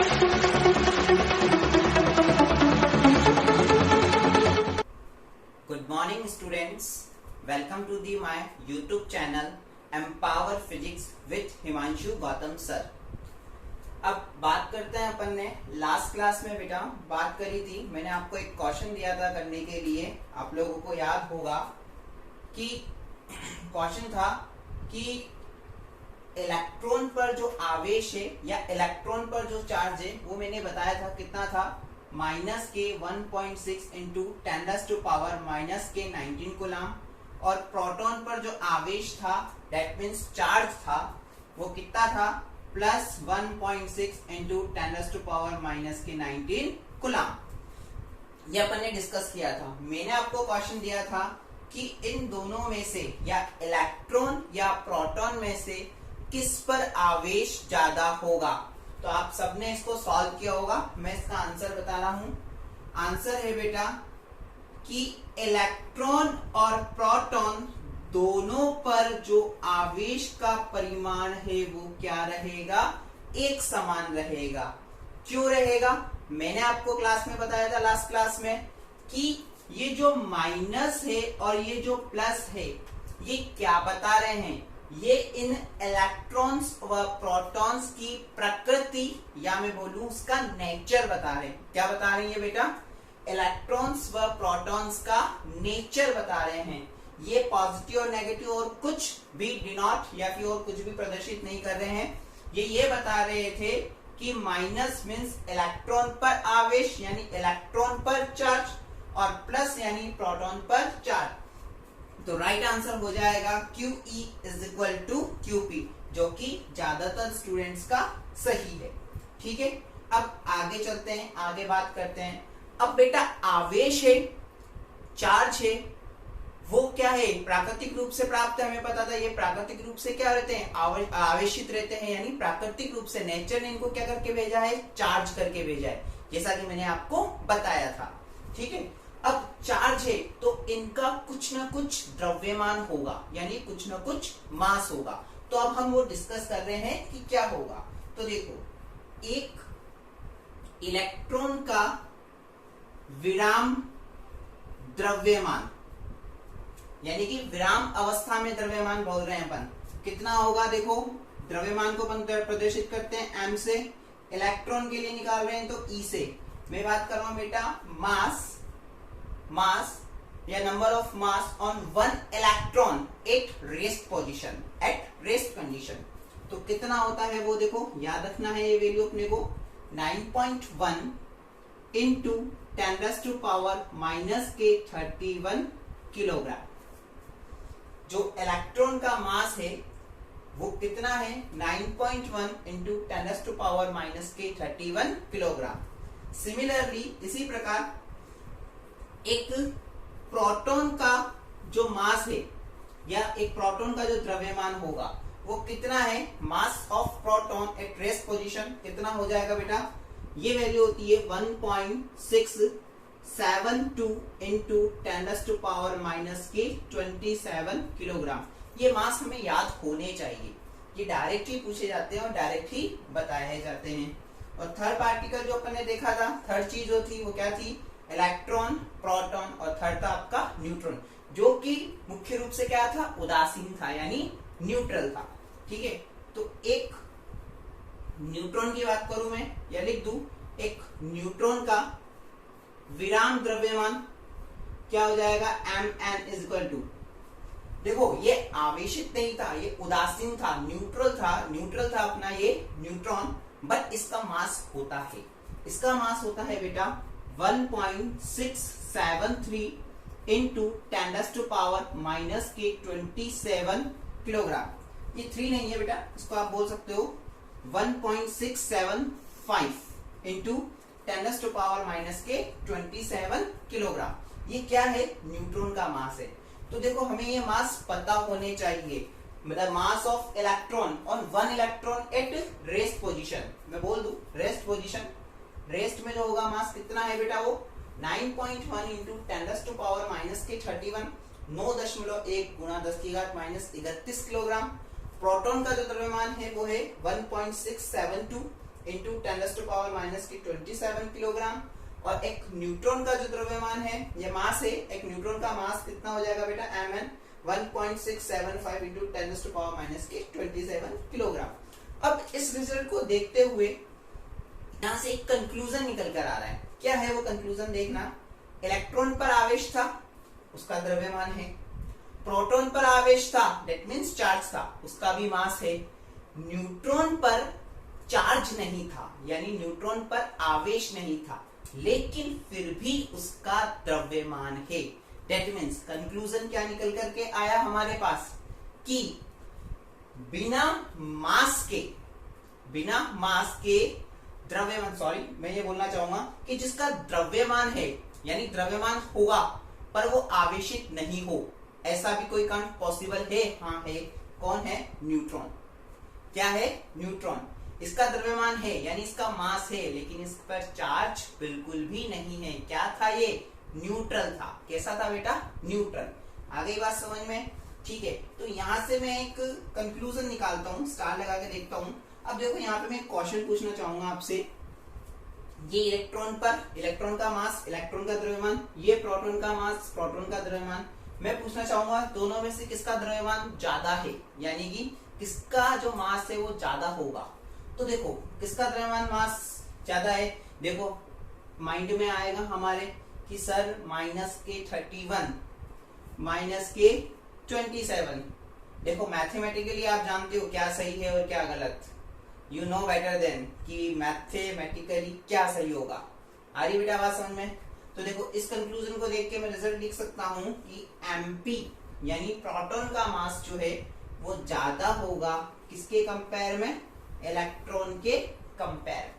Good morning students, welcome to the my YouTube channel Empower Physics with Himanshu Gautam sir. अब बात करते हैं, अपन ने लास्ट क्लास में बेटा बात करी थी, मैंने आपको एक क्वेश्चन दिया था करने के लिए, आप लोगों को याद होगा कि क्वेश्चन था कि इलेक्ट्रॉन पर जो आवेश है या इलेक्ट्रॉन पर जो चार्ज है वो मैंने बताया था कितना था, -k 1.6 इंटू 10⁻⁻⁻19 कूलम, और प्रोटॉन पर जो आवेश था दैट मीन्स चार्ज था वो कितना था +1.6 इंटू 10⁻⁻19 कूलम। ये अपन ने डिस्कस किया था। मैंने आपको क्वेश्चन दिया था कि इन दोनों में से या इलेक्ट्रॉन या प्रोटॉन में से किस पर आवेश ज्यादा होगा। तो आप सबने इसको सॉल्व किया होगा, मैं इसका आंसर बता रहा हूं। आंसर है बेटा कि इलेक्ट्रॉन और प्रोटॉन दोनों पर जो आवेश का परिमाण है वो क्या रहेगा, एक समान रहेगा। क्यों रहेगा, मैंने आपको क्लास में बताया था लास्ट क्लास में कि ये जो माइनस है और ये जो प्लस है ये क्या बता रहे हैं, ये इन इलेक्ट्रॉन्स व प्रोटॉन्स की प्रकृति या मैं बोलूं उसका नेचर बता रहे हैं। क्या बता रहे हैं ये बेटा, इलेक्ट्रॉन्स व प्रोटॉन्स का नेचर बता रहे हैं। ये पॉजिटिव और नेगेटिव और कुछ भी डिनोट या फिर और कुछ भी प्रदर्शित नहीं कर रहे हैं। ये बता रहे थे कि माइनस मीन्स इलेक्ट्रॉन पर आवेश यानी इलेक्ट्रॉन पर चार्ज और प्लस यानी प्रोटॉन पर चार्ज। तो राइट आंसर हो जाएगा QE = QP, जो कि ज्यादातर स्टूडेंट्स का सही है। ठीक है, अब आगे चलते हैं, आगे बात करते हैं। अब बेटा आवेश है, चार्ज है, वो क्या है, प्राकृतिक रूप से प्राप्त है। हमें पता था ये प्राकृतिक रूप से क्या रहते हैं, आवेशित रहते हैं, यानी प्राकृतिक रूप से नेचर ने इनको क्या करके भेजा है, चार्ज करके भेजा है, जैसा कि मैंने आपको बताया था। ठीक है, अब चार्ज है तो इनका कुछ ना कुछ द्रव्यमान होगा, यानी कुछ ना कुछ मास होगा। तो अब हम वो डिस्कस कर रहे हैं कि क्या होगा। तो देखो, एक इलेक्ट्रॉन का विराम द्रव्यमान यानी कि विराम अवस्था में द्रव्यमान बोल रहे हैं अपन, कितना होगा। देखो, द्रव्यमान को अपन प्रदर्शित करते हैं m से, इलेक्ट्रॉन के लिए निकाल रहे हैं तो E से। मैं बात कर रहा हूं बेटा मास या number of mass on one electron at rest position, at rest condition. तो कितना होता है वो देखो, याद रखना है ये वैल्यू अपने को, 9.1 इंटू 10⁻⁻31 किलोग्राम। जो इलेक्ट्रॉन का मास है वो कितना है, 9.1 इंटू 10⁻⁻31 किलोग्राम। सिमिलरली इसी प्रकार एक प्रोटॉन का जो मास है या एक प्रोटॉन का जो द्रव्यमान होगा वो कितना है, मास of proton at rest position कितना हो जाएगा बेटा, ये वैल्यू होती है 1.672 इंटू 10⁻⁻27 किलोग्राम। ये मास हमें याद होने चाहिए, ये डायरेक्टली पूछे जाते हैं और डायरेक्टली बताए जाते हैं। और थर्ड पार्टिकल जो अपन ने देखा था, थर्ड चीज जो थी वो क्या थी, इलेक्ट्रॉन, प्रोटॉन, और थर्ड था आपका न्यूट्रॉन, जो कि मुख्य रूप से क्या था, उदासीन था यानी न्यूट्रल था। ठीक है, तो एक न्यूट्रॉन की बात करूं मैं या लिख दूं, एक न्यूट्रॉन का विराम द्रव्यमान क्या हो जाएगा, Mn = देखो ये आवेशित नहीं था, ये उदासीन था, न्यूट्रल था अपना ये न्यूट्रॉन, बट इसका मास होता है, इसका मास होता है बेटा 1.673 इंटू 10⁻⁻27 किलोग्राम। ये 3 नहीं है बेटा, इसको आप बोल सकते हो 1.675 इंटू 10⁻⁻27 किलोग्राम। ये क्या है, न्यूट्रॉन का मास है। तो देखो हमें ये मास पता होने चाहिए, मतलब मास of electron on one electron at rest position. मैं बोल दूं रेस्ट पोजीशन, रेस्ट में जो होगा मास कितना है बेटा, वो 9.1 इंटू 10⁻⁻31 9.1 गुणा 10⁻⁻31 किलोग्राम। प्रोटॉन का जो द्रव्यमान है वो है 1.672 इंटू 10⁻⁻⁻27 किलोग्राम। और एक न्यूट्रॉन का जो द्रव्यमान है, ये मास है, एक न्यूट्रॉन का मास कितना हो जाएगा बेटा mn 1.675 इंटू 10⁻⁻27 किलोग्राम। अब इस रिजल्ट को देखते हुए यहां से एक कंक्लूजन निकल कर आ रहा है। क्या है वो कंक्लूजन देखना। इलेक्ट्रॉन पर आवेश था, उसका द्रव्यमान है। प्रोटॉन पर आवेश था, दैट मींस चार्ज था, उसका भी मास है। न्यूट्रॉन पर चार्ज नहीं था, यानी न्यूट्रॉन पर आवेश नहीं था, लेकिन फिर भी उसका द्रव्यमान है। दैट मींस कंक्लूजन क्या निकल करके आया हमारे पास कि बिना मास के द्रव्यमान, सॉरी मैं ये बोलना चाहूंगा कि जिसका द्रव्यमान है, यानी द्रव्यमान होगा पर वो आवेशित नहीं हो, ऐसा भी कोई कण पॉसिबल है? हाँ है। कौन है? न्यूट्रॉन। क्या है? न्यूट्रॉन। इसका द्रव्यमान है, यानी इसका मास है, लेकिन इस पर चार्ज बिल्कुल भी नहीं है। क्या था ये? न्यूट्रल था। कैसा था बेटा? न्यूट्रल। आ गई बात समझ में? ठीक है, तो यहां से मैं एक कंक्लूजन निकालता हूं, स्टार लगा के देखता हूं। अब देखो यहाँ पे मैं एक क्वेश्चन पूछना चाहूंगा आपसे। ये इलेक्ट्रॉन का मास, इलेक्ट्रॉन का द्रव्यमान, ये प्रोटॉन का मास, प्रोटॉन का द्रव्यमान। मैं पूछना चाहूंगा दोनों में से किसका द्रव्यमान ज्यादा है, यानी कि किसका जो मास है वो ज्यादा होगा। तो देखो किसका द्रव्यमान मास ज्यादा है, देखो माइंड में आएगा हमारे कि सर -31 -27। देखो मैथमेटिकली आप जानते हो क्या सही है और क्या गलत। यू नो बेटर देन कि मैथमेटिकली क्या सही होगा। आ रही बेटा बात समझ में? तो देखो इस कंक्लूजन को देख के मैं रिजल्ट लिख सकता हूं कि MP यानी प्रोटॉन का मास जो है वो ज्यादा होगा किसके कंपेयर में? इलेक्ट्रॉन के कंपेयर।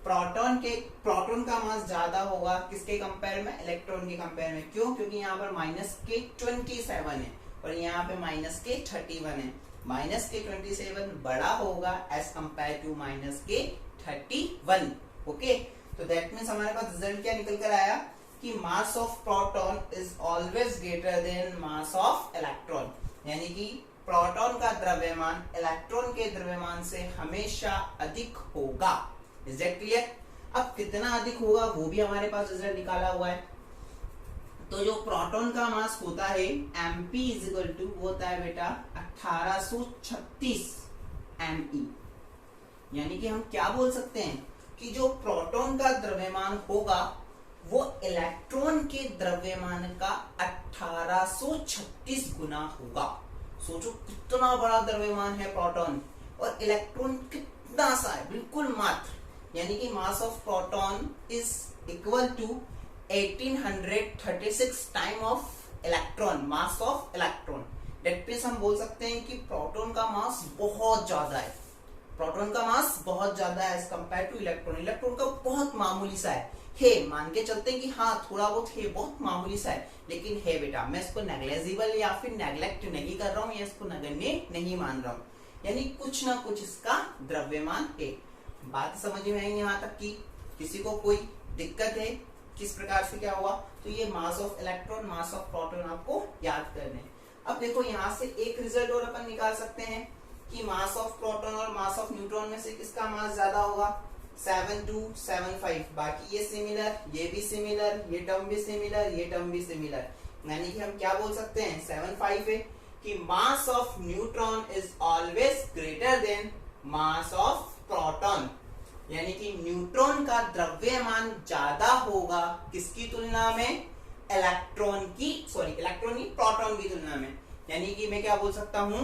प्रोटॉन का मास ज्यादा होगा किसके कंपेयर में? इलेक्ट्रॉन के कंपेयर में। क्यों? क्योंकि यहाँ पर -27 है और यहाँ पे -31 है। -27 बड़ा होगा एज कंपेयर टू -31। ओके, तो दैट मीन्स हमारे पास रिजल्ट क्या निकल कर आया कि mass of proton is always greater then mass of electron, यानी कि प्रोटॉन का द्रव्यमान इलेक्ट्रॉन के द्रव्यमान से हमेशा अधिक होगा। Is that clear? अब कितना अधिक होगा वो भी हमारे पास रिजल्ट निकाला हुआ है। तो जो प्रोटॉन का मास होता है MP वो होता है बेटा 1836 ME। यानी कि हम क्या बोल सकते हैं कि जो प्रोटॉन का द्रव्यमान होगा वो इलेक्ट्रॉन के द्रव्यमान का 1836 गुना होगा। सोचो कितना बड़ा द्रव्यमान है प्रोटॉन, और इलेक्ट्रॉन कितना सा है, बिल्कुल मात्र। यानी कि mass of proton is equal to 1836 time of electron, mass of electron. That means हम बोल सकते हैं कि प्रोटॉन का मास बहुत ज्यादा है, प्रोटॉन का मास बहुत ज्यादा है as compare to electron. Electron का बहुत मामूली सा है, मान के चलते हैं कि हाँ थोड़ा बहुत है, बहुत मामूली सा है, लेकिन है बेटा। मैं इसको नेग्लेजिबल या फिर नेग्लेक्ट नहीं कर रहा हूँ या इसको नगण्य नहीं मान रहा हूँ, यानी कुछ ना कुछ इसका द्रव्यमान है। बात समझ में आई यहाँ तक कि किसी को कोई दिक्कत है किस प्रकार से क्या हुआ? तो ये मास of electron, mass of proton आपको याद करने। अब देखो यहाँ से एक रिजल्ट और अपन निकाल सकते हैं कि मास ऑफ प्रोटॉन और मास ऑफ न्यूट्रॉन में से किसका मास ज्यादा होगा? 7275। बाकी ये सिमिलर, ये भी सिमिलर, ये टर्म भी सिमिलर, ये टर्म भी सिमिलर। यानी कि हम क्या बोल सकते हैं? 75 है कि mass of neutron is always greater then mass of proton, यानी कि न्यूट्रॉन का द्रव्यमान ज्यादा होगा किसकी तुलना में? इलेक्ट्रॉन की प्रोटॉन की तुलना में। यानी कि मैं क्या बोल सकता हूं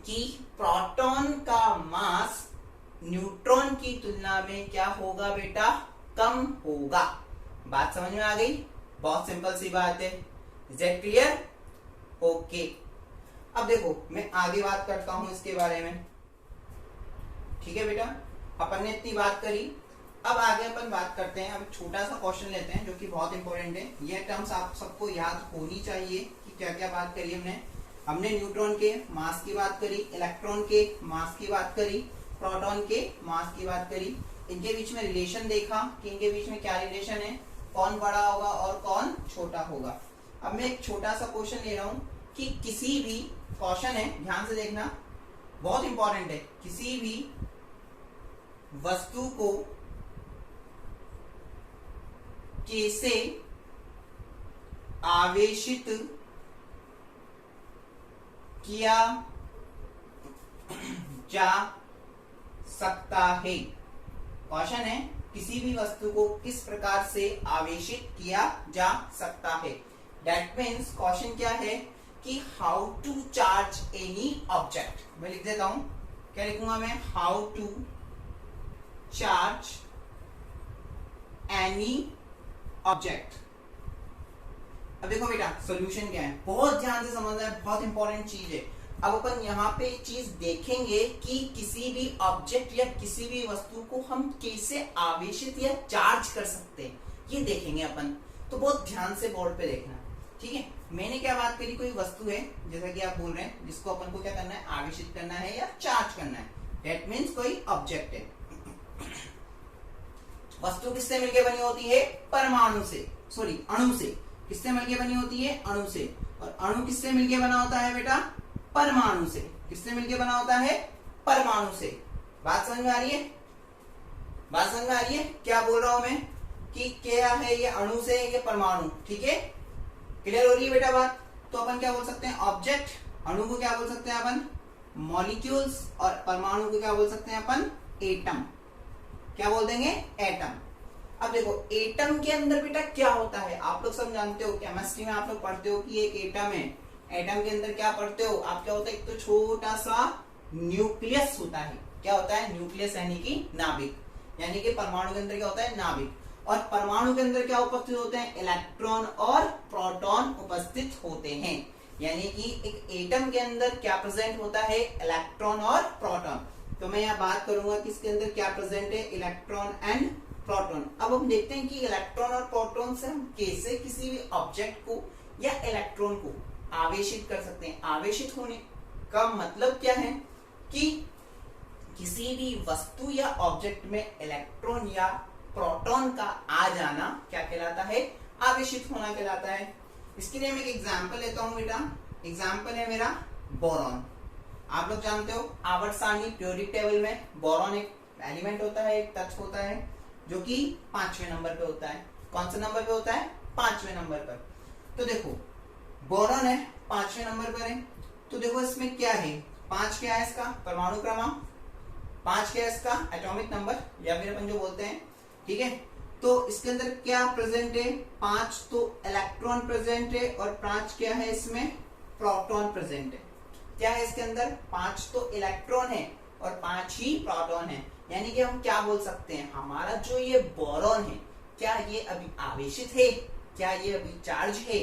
कि प्रोटॉन का मास न्यूट्रॉन की तुलना में क्या होगा बेटा? कम होगा। बात समझ में आ गई? बहुत सिंपल सी बात है। Is that clear? ओके, अब देखो मैं आगे बात करता हूं इसके बारे में। ठीक है बेटा, अपन ने इतनी बात करी, अब आगे अपन बात करते हैं। अब छोटा सा क्वेश्चन लेते हैं जो कि बहुत इंपॉर्टेंट है। ये टर्म्स आप सबको याद होनी चाहिए कि क्या क्या बात करी हमने न्यूट्रॉन के मास की बात करी, इलेक्ट्रॉन के मास की बात करी, प्रोटॉन के मास की बात करी। इनके बीच में रिलेशन देखा कि इनके बीच में क्या रिलेशन है, कौन बड़ा होगा और कौन छोटा होगा। अब मैं एक छोटा सा क्वेश्चन ले रहा हूं कि किसी भी क्वेश्चन है, ध्यान से देखना, बहुत इंपॉर्टेंट है। किसी भी वस्तु को कैसे आवेशित किया जा सकता है। क्वेश्चन है किसी भी वस्तु को किस प्रकार से आवेशित किया जा सकता है। दैट मीन्स क्वेश्चन क्या है कि how to charge any object. मैं लिख देता हूं, क्या लिखूंगा मैं, how to charge any object. अब देखो बेटा सॉल्यूशन क्या है, बहुत ध्यान से समझना है, बहुत इंपॉर्टेंट चीज है। अब अपन यहाँ पे चीज देखेंगे कि किसी भी ऑब्जेक्ट या किसी भी वस्तु को हम कैसे आवेशित या चार्ज कर सकते हैं, ये देखेंगे अपन। तो बहुत ध्यान से बोर्ड पे देखना, ठीक है। मैंने क्या बात करी, कोई वस्तु है जैसा कि आप बोल रहे हैं, जिसको अपन को क्या करना है, आवेशित करना है या चार्ज करना है। दैट मीन्स कोई ऑब्जेक्ट है। वस्तु किससे मिलकर बनी होती है, परमाणु से, सॉरी अणु से। किससे मिलकर बनी होती है, अणु से। और अणु किससे मिलकर बना होता है बेटा, परमाणु से। किससे मिलकर बना होता है, परमाणु से। बात समझ में आ रही है, बात समझ में आ रही है क्या बोल रहा हूं मैं, कि क्या है ये अणु से, ये परमाणु, ठीक है। क्लियर हो रही है बेटा बात। तो अपन क्या बोल सकते हैं, ऑब्जेक्ट। अणु को क्या बोल सकते हैं अपन, मॉलिक्यूल्स। और परमाणु को क्या बोल सकते हैं अपन, एटम। क्या बोल देंगे, एटम। अब देखो एटम के अंदर बेटा क्या होता है, आप लोग सब जानते हो, केमिस्ट्री में आप लोग पढ़ते हो कि एक एटम है। एटम के अंदर क्या पढ़ते हो आप, क्या होता है, एक तो छोटा सा न्यूक्लियस होता है। क्या होता है, न्यूक्लियस यानी कि नाभिक। यानी कि परमाणु के अंदर क्या होता है, नाभिक। और परमाणु के अंदर क्या उपस्थित होते हैं, इलेक्ट्रॉन और प्रोटॉन उपस्थित होते हैं। यानी कि एक एटम के अंदर क्या प्रेजेंट होता है, इलेक्ट्रॉन और प्रोटॉन। तो मैं यहाँ बात करूंगा कि इसके अंदर क्या प्रेजेंट है, इलेक्ट्रॉन एंड प्रोटॉन। अब हम देखते हैं कि इलेक्ट्रॉन और प्रोटॉन से हम कैसे किसी भी ऑब्जेक्ट को या इलेक्ट्रॉन को आवेशित कर सकते हैं। आवेशित होने का मतलब क्या है कि किसी भी वस्तु या ऑब्जेक्ट में इलेक्ट्रॉन या प्रोटॉन का आ जाना क्या कहलाता है, आवेशित होना कहलाता है। इसके लिए मैं एक एग्जांपल लेता हूं बेटा। एग्जांपल है मेरा बोरॉन। आप लोग जानते हो आवर्त सारणी पीरियोडिक टेबल में बोरॉन एक एलिमेंट होता है, एक तत्व होता है जो कि 5वें नंबर पे होता है। कौन से नंबर पे होता है, 5वें नंबर पर। तो देखो बोरॉन है, 5वें नंबर पर है। तो देखो इसमें क्या है, 5 क्या है इसका परमाणु क्रमांक, 5 क्या है इसका एटॉमिक नंबर, या फिर अपन जो बोलते हैं, ठीक है। तो इसके अंदर क्या प्रेजेंट है, 5 तो इलेक्ट्रॉन प्रेजेंट है, और 5 क्या है इसमें, प्रोटॉन प्रेजेंट है। क्या है इसके अंदर, 5 तो इलेक्ट्रॉन है और 5 ही प्रोटॉन है। यानी कि हम क्या बोल सकते हैं, हमारा जो ये बोरॉन है, क्या ये अभी आवेशित है, क्या ये अभी चार्ज है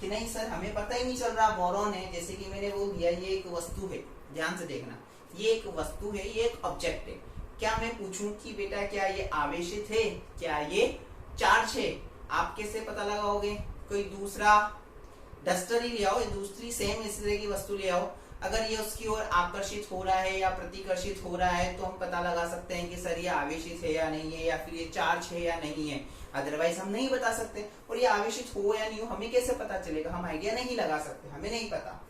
कि नहीं। सर हमें पता ही नहीं चल रहा बोरॉन है, जैसे कि मैंने बोल दिया ये एक वस्तु है। ध्यान से देखना, ये एक वस्तु है, ये एक ऑब्जेक्ट है। क्या मैं पूछूं कि बेटा क्या ये आवेशित है, क्या ये चार्ज है, आप कैसे पता लगाओगे। कोई दूसरा डस्टर ही ले आओ, दूसरी सेम इस तरह की वस्तु ले आओ, अगर ये उसकी ओर आकर्षित हो रहा है या प्रतिकर्षित हो रहा है तो हम पता लगा सकते हैं कि सर ये आवेशित है या नहीं है, या फिर ये चार्ज है या नहीं है। अदरवाइज हम नहीं बता सकते। और ये आवेशित हो या नहीं हो हमें कैसे पता चलेगा, हम आइडिया नहीं लगा सकते, हमें नहीं पता।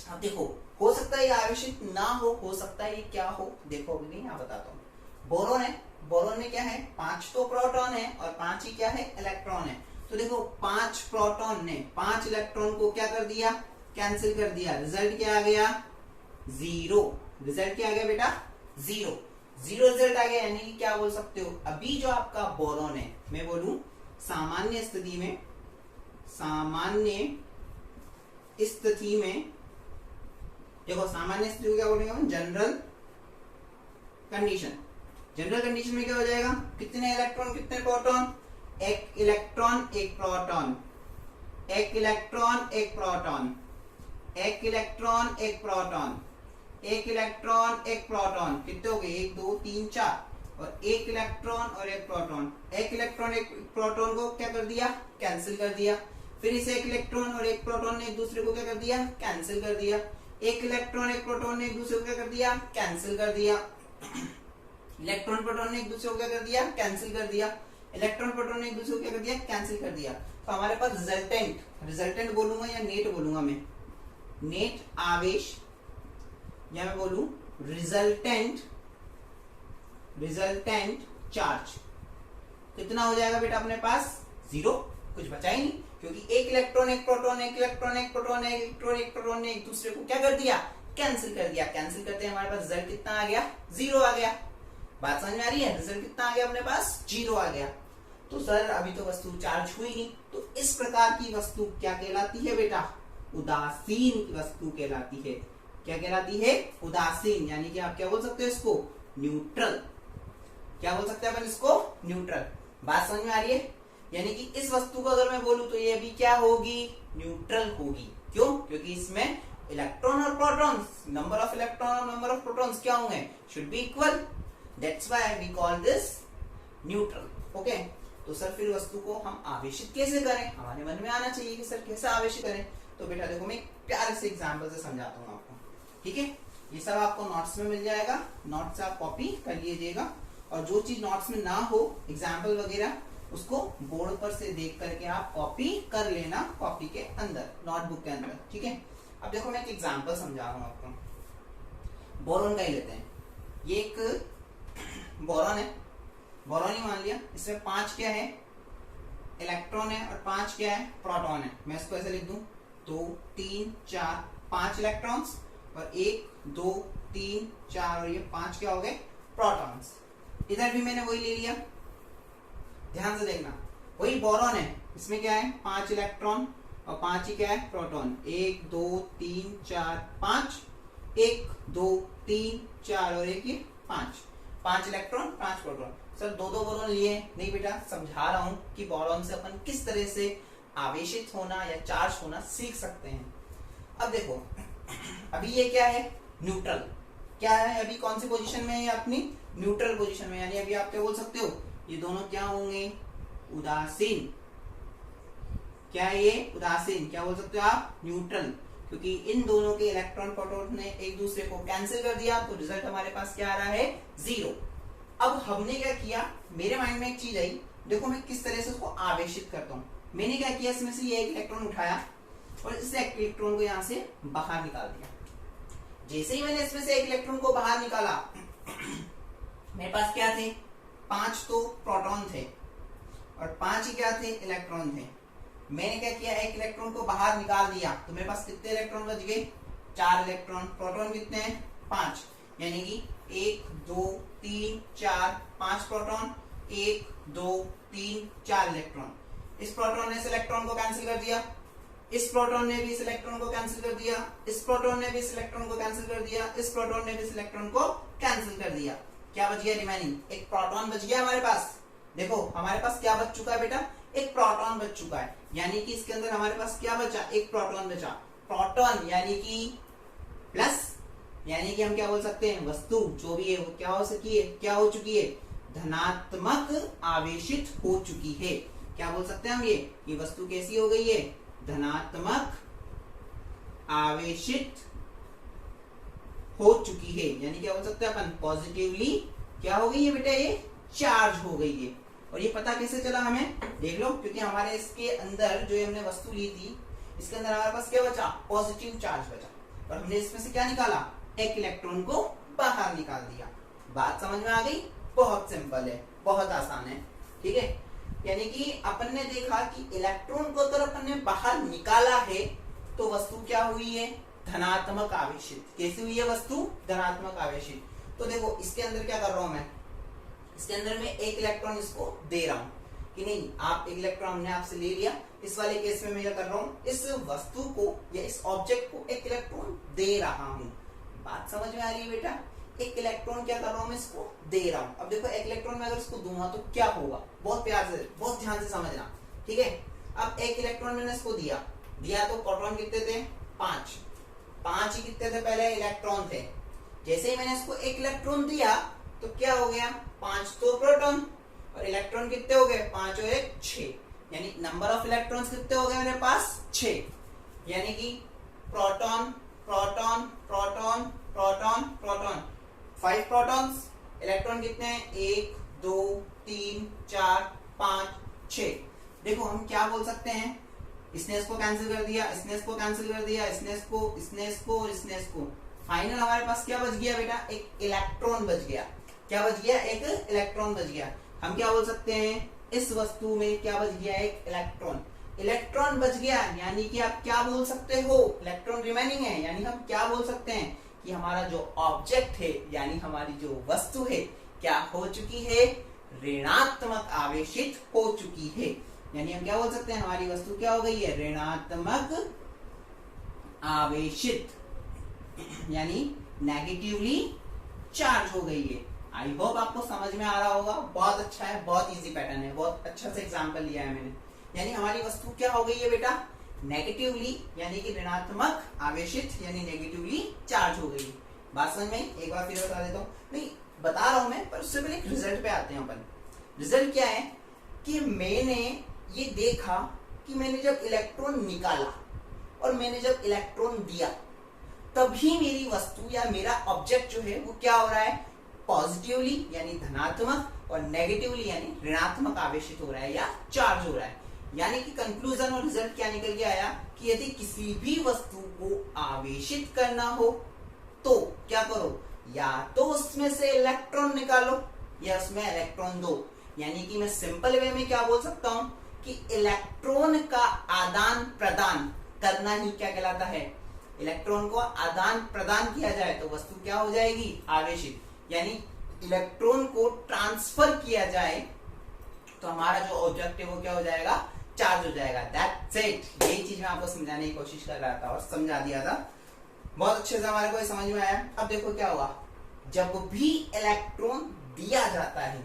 अब देखो हो सकता है ये आवेशित ना हो सकता है ये क्या हो। देखो अभी यहाँ बताता हूँ। बोरॉन है, बोरॉन में क्या है, 5 तो प्रोटॉन है और 5 ही क्या है, इलेक्ट्रॉन है। तो देखो 5 प्रोटॉन ने 5 इलेक्ट्रॉन को क्या कर दिया, कैंसिल कर दिया। रिजल्ट क्या आ गया, 0। रिजल्ट क्या आ गया बेटा, 0 रिजल्ट आ गया। यानी कि क्या बोल सकते हो, अभी जो आपका बोरॉन है, मैं बोलूं सामान्य स्थिति में, सामान्य स्थिति में, देखो सामान्य स्थिति को क्या बोलेंगे हम, जनरल कंडीशन। जनरल कंडीशन में क्या हो जाएगा, कितने इलेक्ट्रॉन कितने प्रोटॉन, एक इलेक्ट्रॉन एक प्रोटॉन, एक इलेक्ट्रॉन एक प्रोटॉन, एक इलेक्ट्रॉन एक प्रोटॉन, एक इलेक्ट्रॉन एक प्रोटॉन। कितने हो गए, 1 2 3 4, और एक इलेक्ट्रॉन और एक प्रोटॉन। एक इलेक्ट्रॉन एक प्रोटॉन को क्या कर दिया, कैंसिल कर दिया। फिर इस एक इलेक्ट्रॉन और एक प्रोटॉन ने एक दूसरे को क्या कर दिया, कैंसिल कर दिया। एक इलेक्ट्रॉन एक प्रोटॉन ने एक दूसरे को क्या कर दिया, कैंसिल कर दिया। इलेक्ट्रॉन प्रोटॉन ने एक दूसरे को क्या कर दिया, कैंसिल कर दिया। इलेक्ट्रॉन प्रोटॉन ने एक दूसरे को क्या कर दिया, कैंसिल कर दिया। तो हमारे पास रिजल्टेंट, रिजल्टेंट बोलूंगा या नेट बोलूंगा मैं, नेट आवेश, या मैं बोलूं रिजल्टेंट रिजल्टेंट चार्ज कितना हो जाएगा बेटा अपने पास? 0, कुछ बचा ही नहीं, क्योंकि एक इलेक्ट्रॉन एक प्रोटॉन एक इलेक्ट्रॉन एक प्रोटॉन एक इलेक्ट्रॉन एक प्रोटॉन ने एक दूसरे को क्या कर दिया? कैंसिल कर दिया। कैंसिल करते हमारे पास रिजल्ट कितना आ गया? 0 आ गया। बात समझ में आ रही है? रिजल्ट कितना आ गया अपने पास? 0 आ गया। तो सर अभी तो वस्तु चार्ज हुई नहीं, तो इस प्रकार की वस्तु क्या कहलाती है बेटा? उदासीन वस्तु कहलाती है। क्या कहलाती है? उदासीन। यानी कि आप क्या बोल सकते हो इसको? न्यूट्रल। क्या बोल सकते हैं अपन इसको? न्यूट्रल। बात समझ में आ रही है? यानी कि इस वस्तु को अगर मैं बोलूं तो ये भी क्या होगी? न्यूट्रल होगी। क्यों? क्योंकि इसमें इलेक्ट्रॉन और प्रोटॉन्स, नंबर ऑफ इलेक्ट्रॉन और नंबर ऑफ प्रोटॉन्स क्या होंगे? Should be equal. That's why we call this neutral. Okay, तो सर फिर वस्तु को हम आवेशित कैसे करें? हमारे मन में आना चाहिए कि सर कैसे आवेशित करें। तो बेटा देखो मैं एक प्यारे से एग्जांपल से समझाता हूँ आपको, ठीक है? ये सब आपको नोट्स में मिल जाएगा, नोट्स आप कॉपी कर लीजिएगा, और जो चीज नोट्स में ना हो, एग्जाम्पल वगैरह, उसको बोर्ड पर से देख करके आप कॉपी कर लेना, कॉपी के अंदर, नोटबुक के अंदर, ठीक है? अब देखो मैं एक एग्जाम्पल समझा रहा हूँ आपको। बोरॉन का ही लेते हैं। ये एक बोरॉन है, बोरॉन ही मान लिया। इसमें 5 क्या है? इलेक्ट्रॉन है, और 5 क्या है? प्रोटॉन है। मैं इसको ऐसे लिख दूं, 2 3 4 5 इलेक्ट्रॉन्स, और 1 2 3 4, और ये 5 क्या हो गए? प्रोटॉन्स। इधर भी मैंने वही ले लिया, ध्यान से देखना, वही बोरॉन है। इसमें क्या है? 5 इलेक्ट्रॉन और 5 ही क्या है? प्रोटॉन। 1 2 3 4 5, 1 2 3 4 और 1 ये 5 इलेक्ट्रॉन 5 प्रोटॉन। सर 2 बोरॉन लिए? नहीं बेटा, समझा रहा हूं कि बोरॉन से अपन किस तरह से आवेशित होना या चार्ज होना सीख सकते हैं। अब देखो, अभी ये क्या है? न्यूट्रल। क्या है अभी? कौन सी पोजीशन में है? अपनी न्यूट्रल पोजीशन में। यानी अभी आप क्या बोल सकते हो? ये दोनों क्या होंगे? उदासीन। क्या है ये? उदासीन। क्या बोल सकते हो आप? न्यूट्रल। क्योंकि इन दोनों के इलेक्ट्रॉन प्रोटॉन ने एक दूसरे को कैंसिल कर दिया, तो रिजल्ट हमारे पास क्या आ रहा है? 0। अब हमने क्या किया, मेरे माइंड में एक चीज आई, देखो मैं किस तरह से उसको आवेशित करता हूं। मैंने क्या किया, इसमें से ये एक इलेक्ट्रॉन उठाया और इस इलेक्ट्रॉन को यहां से बाहर निकाल दिया। जैसे ही मैंने इसमें से एक इलेक्ट्रॉन को बाहर निकाला, मेरे पास क्या थे? 5 तो प्रोटॉन थे और 5 ही क्या थे? इलेक्ट्रॉन थे। मैंने क्या किया, एक इलेक्ट्रॉन को बाहर निकाल दिया, तो मेरे पास कितने इलेक्ट्रॉन बच गए? 4 इलेक्ट्रॉन। प्रोटॉन कितने हैं? 5। यानी कि 1 2 3 4 5 प्रोटॉन, 1 2 3 4 इलेक्ट्रॉन। इस प्रोटॉन ने इस इलेक्ट्रॉन को कैंसिल कर दिया, इस प्रोटॉन ने भी इस इलेक्ट्रॉन को कैंसिल कर दिया, इस प्रोटॉन ने भी इस इलेक्ट्रॉन को कैंसिल कर दिया, इस प्रोटॉन ने भी इस इलेक्ट्रॉन को कैंसिल कर दिया। क्या बच गया रिमेनिंग? एक प्रोटॉन बच गया हमारे पास। देखो हमारे पास क्या बच चुका है बेटा? एक प्रोटॉन बच चुका है। यानी कि इसके अंदर हमारे पास क्या बचा? एक प्रोटॉन बचा। प्रोटॉन यानी कि प्लस, यानी कि हम क्या बोल सकते हैं? वस्तु जो भी है वो क्या हो सकी है? क्या हो चुकी है? धनात्मक आवेशित हो चुकी है। क्या बोल सकते हैं हम? ये वस्तु कैसी हो गई है? धनात्मक आवेशित हो चुकी है। यानी क्या बोल सकते हैं अपन? पॉजिटिवली क्या हो गई है बेटा? ये चार्ज हो गई है। और ये पता कैसे चला हमें? देख लो, क्योंकि हमारे इसके अंदर जो हमने वस्तु ली थी, इसके अंदर हमारे पास क्या बचा? पॉजिटिव चार्ज बचा, और हमने इसमें से क्या निकाला? एक इलेक्ट्रॉन को बाहर निकाल दिया। बात समझ में आ गई? बहुत सिंपल है, बहुत आसान है, ठीक है? यानी कि अपन ने देखा कि इलेक्ट्रॉन को अगर अपन ने बाहर निकाला है तो वस्तु क्या हुई है? धनात्मक आवेशित। कैसी हुई है वस्तु? धनात्मक आवेशित। तो देखो इसके अंदर क्या कर रहा हूं मैं, इसके अंदर मैं एक इलेक्ट्रॉन इसको दे रहा हूं कि नहीं, आप एक इलेक्ट्रॉन हमने आपसे ले लिया। इस वाले केस में मैं क्या कर रहा हूं? इस वस्तु को या इस ऑब्जेक्ट को एक इलेक्ट्रॉन दे रहा हूं। बात समझ में आ रही है बेटा? एक इलेक्ट्रॉन क्या कर रहा हूं मैं? इसको दे रहा हूं। अब देखो एक इलेक्ट्रॉन में अगर इसको दूंगा तो क्या होगा? बहुत प्यार से, बहुत ध्यान से समझना, ठीक है? अब एक इलेक्ट्रॉन मैंने इसको दिया तो प्रोटॉन कितने थे? 5 ही कितने थे? पहले इलेक्ट्रॉन थे। जैसे ही मैंने इसको एक इलेक्ट्रॉन दिया तो क्या हो गया? 5 तो प्रोटॉन, और इलेक्ट्रॉन कितने हो गए? 5 और 1 6। यानी नंबर ऑफ इलेक्ट्रॉन्स कितने हो गए मेरे पास? 6। यानी कि proton proton proton proton proton, 5 protons. Electron कितने हैं? 1 2 3 4 5 6। देखो हम क्या बोल सकते हैं? इसने इसको कैंसिल कर दिया, इसने इसको कैंसिल कर दिया, इसने इसको और इसने इसको। फाइनल हमारे पास क्या बच गया बेटा? एक इलेक्ट्रॉन बच गया। क्या बच गया? एक इलेक्ट्रॉन बच गया। हम क्या बोल सकते हैं? इस वस्तु में क्या बच गया? एक इलेक्ट्रॉन। इलेक्ट्रॉन बच गया यानी कि आप क्या बोल सकते हो? इलेक्ट्रॉन रिमेनिंग है, यानी हम क्या बोल सकते हैं कि हमारा जो ऑब्जेक्ट है यानी हमारी जो वस्तु है क्या हो चुकी है? ऋणात्मक आवेशित हो चुकी है। यानी हम क्या बोल सकते हैं? हमारी वस्तु क्या हो गई है? ऋणात्मक आवेशित, यानी नेगेटिवली चार्ज हो गई है। आई होप आपको समझ में आ रहा होगा। बहुत अच्छा है, बहुत इजी पैटर्न है, बहुत अच्छा से एग्जांपल लिया है मैंने। यानी हमारी वस्तु क्या हो गई है बेटा? नेगेटिवली, यानी कि ऋणात्मक आवेशित, यानी नेगेटिवली चार्ज हो गई है। बात समझ में? एक बार फिर बता देता हूँ। नहीं बता रहा हूं मैं, पर उससे पहले एक रिजल्ट पे आते हैं अपन। रिजल्ट क्या है कि मैंने ये देखा कि मैंने जब इलेक्ट्रॉन निकाला और मैंने जब इलेक्ट्रॉन दिया, तभी मेरी वस्तु या मेरा ऑब्जेक्ट जो है वो क्या हो रहा है? पॉजिटिवली यानी धनात्मक, और नेगेटिवली यानी ऋणात्मक आवेशित हो रहा है या चार्ज हो रहा है। यानी कि कंक्लूजन और रिजल्ट क्या निकल के आया कि यदि किसी भी वस्तु को आवेशित करना हो तो क्या करो? या तो उसमें से इलेक्ट्रॉन निकालो या उसमें इलेक्ट्रॉन दो। यानी कि मैं सिंपल वे में क्या बोल सकता हूं कि इलेक्ट्रॉन का आदान प्रदान करना ही क्या कहलाता है? इलेक्ट्रॉन को आदान प्रदान किया जाए तो वस्तु क्या हो जाएगी? आवेशित। यानी इलेक्ट्रॉन को ट्रांसफर किया जाए तो हमारा जो ऑब्जेक्ट है वो क्या हो जाएगा? चार्ज हो जाएगा। That's it. यही चीज मैं आपको समझाने की कोशिश कर रहा था और समझा दिया था। बहुत अच्छे से हमारे को समझ में आया। अब देखो क्या हुआ, जब भी इलेक्ट्रॉन दिया जाता है,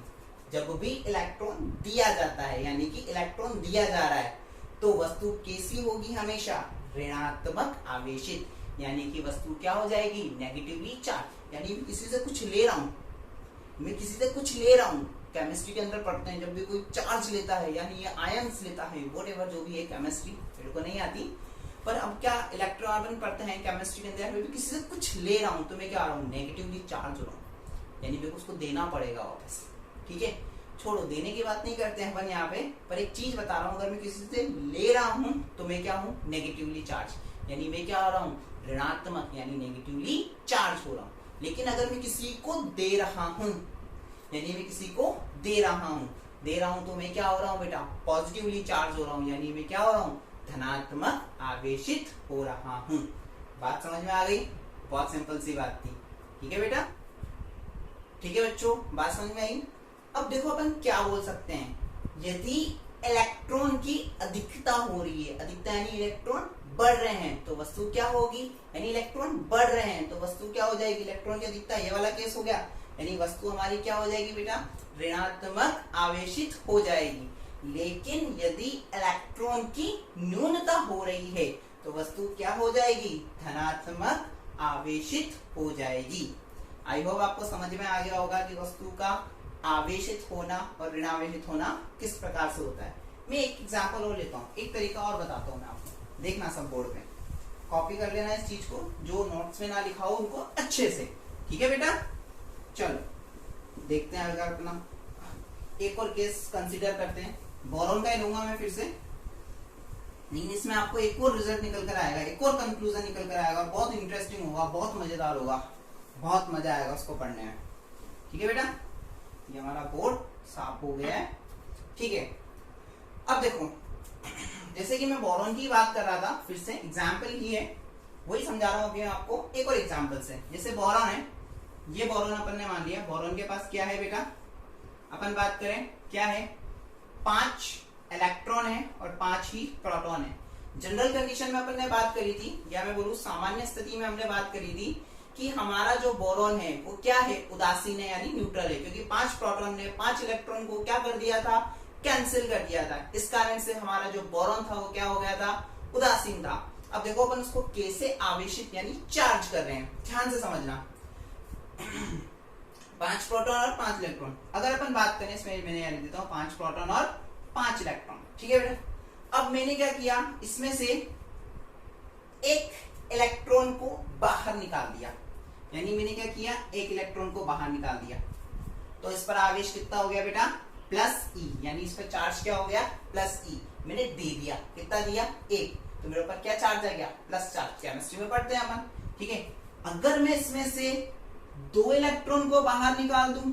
जब भी इलेक्ट्रॉन दिया जाता है यानी कि इलेक्ट्रॉन दिया जा रहा है, तो वस्तु कैसी होगी? हमेशा ऋणात्मक आवेशित, यानी कि वस्तु क्या हो जाएगी? Negatively charge. यानी मैं किसी से कुछ ले रहा हूं, केमिस्ट्री के अंदर पढ़ते हैं, जब भी कोई चार्ज लेता है यानी ये आयंस लेता है, व्हाटएवर जो भी है केमिस्ट्री मेरे को नहीं आती, पर अब क्या इलेक्ट्रोन पढ़ते हैं केमिस्ट्री के अंदर, मैं भी किसी से कुछ ले रहा हूं तो मैं क्या आ रहा हूं? नेगेटिवली चार्ज हो रहा हूं, यानी मेरे को उसको देना पड़ेगा वापस। ठीक है, छोड़ो देने की बात नहीं करते हैं अपन यहाँ पे, पर एक चीज बता रहा हूँ, अगर मैं किसी से ले रहा हूं तो मैं क्या हूं? नेगेटिवली चार्ज, यानी मैं क्या हो रहा हूँ? ऋणात्मक, यानी नेगेटिवली चार्ज हो रहा हूँ। लेकिन अगर मैं किसी को दे रहा हूं, यानी मैं किसी को दे रहा हूं तो मैं क्या हो रहा हूं बेटा? पॉजिटिवली चार्ज हो रहा हूं, यानी मैं क्या हो रहा हूं? धनात्मक आवेशित हो रहा हूं। बात समझ में आ गई? बहुत सिंपल सी बात थी। ठीक है बेटा? ठीक है बच्चों, बात समझ में आई? अब देखो अपन क्या बोल सकते हैं, यदि इलेक्ट्रॉन की अधिकता हो रही है, अधिकता यानी इलेक्ट्रॉन बढ़ रहे हैं तो वस्तु क्या होगी? यानी इलेक्ट्रॉन बढ़ रहे हैं तो वस्तु क्या हो जाएगी? इलेक्ट्रॉन की अधिकता, ये वाला केस हो गया, यानी वस्तु हमारी क्या हो जाएगी बेटा? ऋणात्मक आवेशित हो जाएगी। लेकिन यदि इलेक्ट्रॉन की न्यूनता हो रही है तो वस्तु क्या हो जाएगी? धनात्मक आवेशित हो जाएगी। आई होप आपको समझ में आ गया होगा कि वस्तु का आवेशित होना और ऋणावेशित होना किस प्रकार से होता है। मैं एक एग्जांपल और लेता हूँ, एक तरीका और बताता हूँ मैं आपको, देखना सब बोर्ड पे कॉपी कर लेना इस चीज को, जो नोट्स में ना लिखा हो उनको अच्छे से। ठीक है बेटा? चलो देखते हैं अगर अपना एक और केस कंसीडर करते हैं। बोरॉन का ही लूंगा मैं फिर से, लेकिन इसमें आपको एक और रिजल्ट निकल कर आएगा, एक और कंक्लूजन निकल कर आएगा, बहुत इंटरेस्टिंग होगा, बहुत मजेदार होगा, बहुत मजा आएगा उसको पढ़ने में। ठीक है बेटा? ये हमारा बोर्ड साफ हो गया है। ठीक है, अब देखो जैसे कि मैं बोरॉन की बात कर रहा था, फिर से एग्जाम्पल ही है, वही समझा रहा हूं अभी आपको एक और एग्जाम्पल से। जैसे बोरॉन है, ये बोरॉन अपन ने मान लिया, बोरॉन के पास क्या है बेटा? अपन बात करें क्या है? 5 इलेक्ट्रॉन है और 5 ही प्रोटॉन है। जनरल कंडीशन में अपन ने बात करी थी, या मैं बोलूं सामान्य स्थिति में हमने बात करी थी कि हमारा जो बोरॉन है वो क्या है? उदासीन है, यानी न्यूट्रल है, क्योंकि 5 प्रोटॉन ने 5 इलेक्ट्रॉन को क्या कर दिया था? कैंसिल कर दिया था। इस कारण से हमारा जो बोरॉन था वो क्या हो गया था? उदासीन था। अब देखो अपन उसको कैसे आवेशित यानी चार्ज कर रहे हैं, ध्यान से समझना। 5 प्रोटॉन और 5 इलेक्ट्रॉन, अगर अपन बात करें इसमें मैंने यहाँ लिख देता हूँ 5 प्रोटॉन और 5 इलेक्ट्रॉन। ठीक है बेटा? अब मैंने क्या किया, इसमें से एक इलेक्ट्रॉन को बाहर निकाल दिया, यानी मैंने क्या किया? एक इलेक्ट्रॉन को बाहर निकाल दिया, तो इस पर आवेश कितना हो गया बेटा? प्लस ई, यानी इस पर चार्ज क्या हो गया? प्लस ई। मैंने दे दिया, कितना दिया? 1, तो मेरे ऊपर क्या चार्ज आ गया? Plus charge. केमिस्ट्री में पढ़ते हैं अपन। ठीक है, अगर मैं इसमें से 2 इलेक्ट्रॉन को बाहर निकाल दूं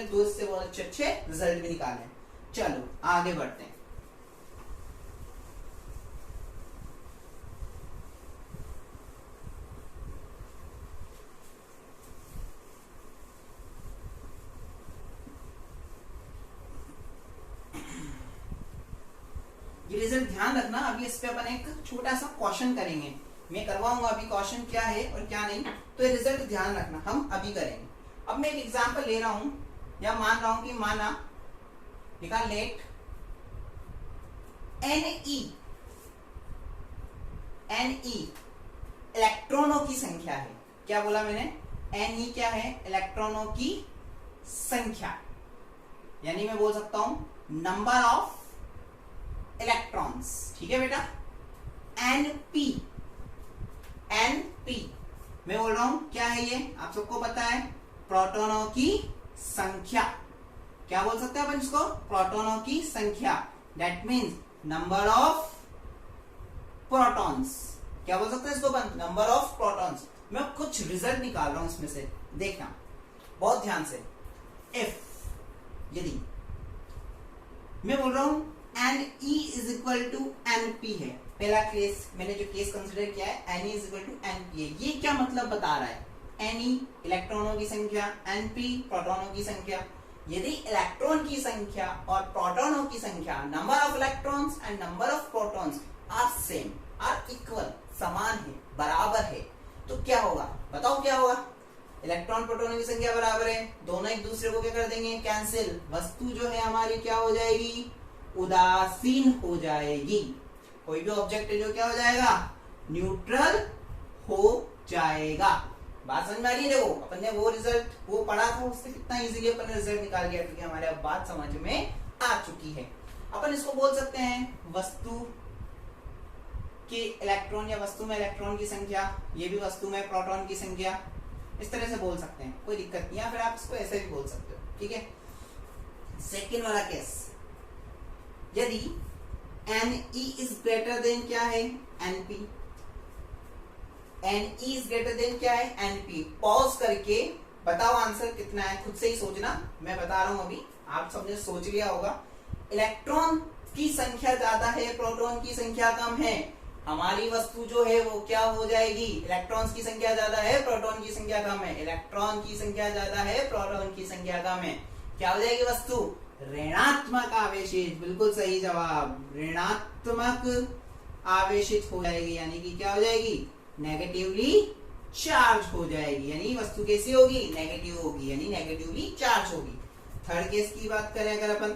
हमने दो इससे बहुत अच्छे अच्छे रिजल्ट भी निकाले। चलो आगे बढ़ते हैं। ये रिजल्ट ध्यान रखना, अभी इस पे अपन एक छोटा सा क्वेश्चन करेंगे, मैं करवाऊंगा अभी क्वेश्चन क्या है और क्या नहीं, तो ये रिजल्ट ध्यान रखना, हम अभी करेंगे। अब मैं एक एग्जांपल ले रहा हूं या मान रहा हूं कि माना लिखा लेट NE इलेक्ट्रॉनों की संख्या है। क्या बोला मैंने? NE क्या है? इलेक्ट्रॉनों की संख्या, यानी मैं बोल सकता हूं नंबर ऑफ इलेक्ट्रॉन्स। ठीक है बेटा। NP मैं बोल रहा हूं क्या है ये, आप सबको पता है, प्रोटॉनों की संख्या। क्या बोल सकते हैं अपन इसको? प्रोटॉनों की संख्या। That means number of protons. क्या बोल सकते हैं इसको अपन? Number of protons. मैं कुछ रिजल्ट निकाल रहा हूं इसमें से, देखना बहुत ध्यान से। इफ यदि मैं बोल रहा हूं Ne is equal to Np है, पहला केस मैंने जो केस कंसिडर किया है Ne is equal to Np है। ये क्या मतलब बता रहा है? Ne इलेक्ट्रॉनों की संख्या, Np प्रोटॉनों की संख्या। यदि इलेक्ट्रॉन की संख्या और प्रोटॉनों की संख्या, number of electrons and number of protons are same, are equal, समान है, बराबर है, तो क्या होगा? बताओ क्या होगा? इलेक्ट्रॉन प्रोटॉनों की संख्या बराबर है, दोनों एक दूसरे को क्या कर देंगे? कैंसिल। वस्तु जो है हमारी क्या हो जाएगी? उदासीन हो जाएगी। कोई भी ऑब्जेक्ट है जो क्या हो जाएगा? न्यूट्रल हो जाएगा। बात समझ में आ रही है? देखो अपन ने वो रिजल्ट वो पढ़ा था, उससे कितना इजीली अपन ने रिजल्ट निकाल लिया, क्योंकि हमारे अब बात समझ में आ चुकी है। अपन इसको बोल सकते हैं वस्तु के इलेक्ट्रॉन, या वस्तु में इलेक्ट्रॉन की संख्या, ये भी वस्तु में प्रोटॉन की संख्या, इस तरह से बोल सकते हैं, कोई दिक्कत नहीं। या फिर आप इसको ऐसे भी बोल सकते हो, ठीक है। सेकेंड वाला केस, यदि Ne इज ग्रेटर देन क्या है? Np। Ne is greater then क्या है? Np। पॉज करके बताओ आंसर कितना है, खुद से ही सोचना, मैं बता रहा हूं अभी, आप सबने सोच लिया होगा। इलेक्ट्रॉन की संख्या ज्यादा है, प्रोटॉन की संख्या कम है, हमारी वस्तु जो है वो क्या हो जाएगी? इलेक्ट्रॉन्स की संख्या ज्यादा है, प्रोटॉन की संख्या कम है। इलेक्ट्रॉन की संख्या ज्यादा है, प्रोटॉन की संख्या कम है, क्या हो जाएगी वस्तु? ऋणात्मक आवेशित। बिल्कुल सही जवाब, ऋणात्मक आवेशित हो जाएगी, यानी कि क्या हो जाएगी? नेगेटिवली चार्ज हो जाएगी, यानी वस्तु कैसी होगी? नेगेटिव होगी, यानी नेगेटिवली चार्ज होगी। थर्ड केस की बात करें अगर अपन,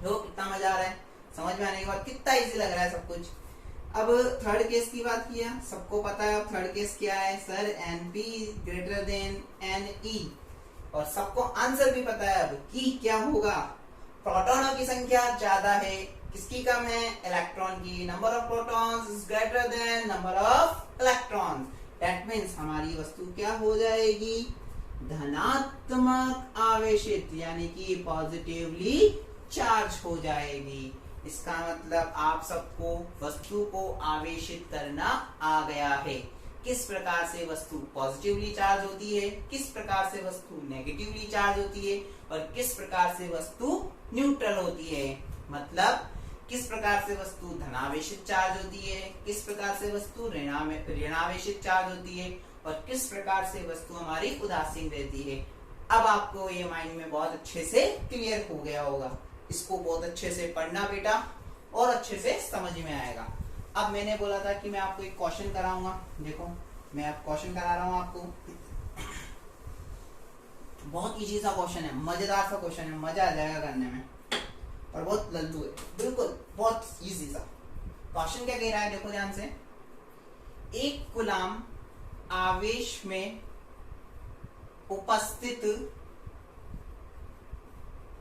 तो कितना मजा आ रहा है, समझ में आने के बाद कितना इजी लग रहा है सब कुछ। अब थर्ड केस की बात किया, सबको पता है अब थर्ड केस क्या है sir? Np greater than Ne, और सबको आंसर भी पता है अब कि क्या होगा? प्रोटॉनों की संख्या ज्यादा है, किसकी कम है? इलेक्ट्रॉन की। Number of protons is greater then number of electrons, that means हमारी वस्तु क्या हो जाएगी? धनात्मक आवेशित, यानी कि पॉजिटिवली चार्ज हो जाएगी। इसका मतलब आप सबको वस्तु को आवेशित करना आ गया है। किस प्रकार से वस्तु पॉजिटिवली चार्ज होती है, किस प्रकार से वस्तु नेगेटिवली चार्ज होती है, और किस प्रकार से वस्तु न्यूट्रल होती है। मतलब किस प्रकार से वस्तु धनावेशित चार्ज होती है, किस प्रकार से वस्तु ऋणावेशित चार्ज होती है, और किस प्रकार से वस्तु हमारी उदासीन रहती है। अब आपको ये माइंड में बहुत अच्छे से क्लियर हो गया होगा। इसको बहुत अच्छे से पढ़ना बेटा, और अच्छे से समझ में आएगा। अब मैंने बोला था कि मैं आपको एक क्वेश्चन कराऊंगा, देखो मैं अब क्वेश्चन करा रहा हूं आपको। बहुत इजी सा क्वेश्चन है, मजेदार सा क्वेश्चन है, मजा आ जाएगा करने में, और बहुत लल्लू है, बिल्कुल बहुत इजी सा। क्वेश्चन क्या कह रहा है, देखो ध्यान से। एक कूलाम आवेश में उपस्थित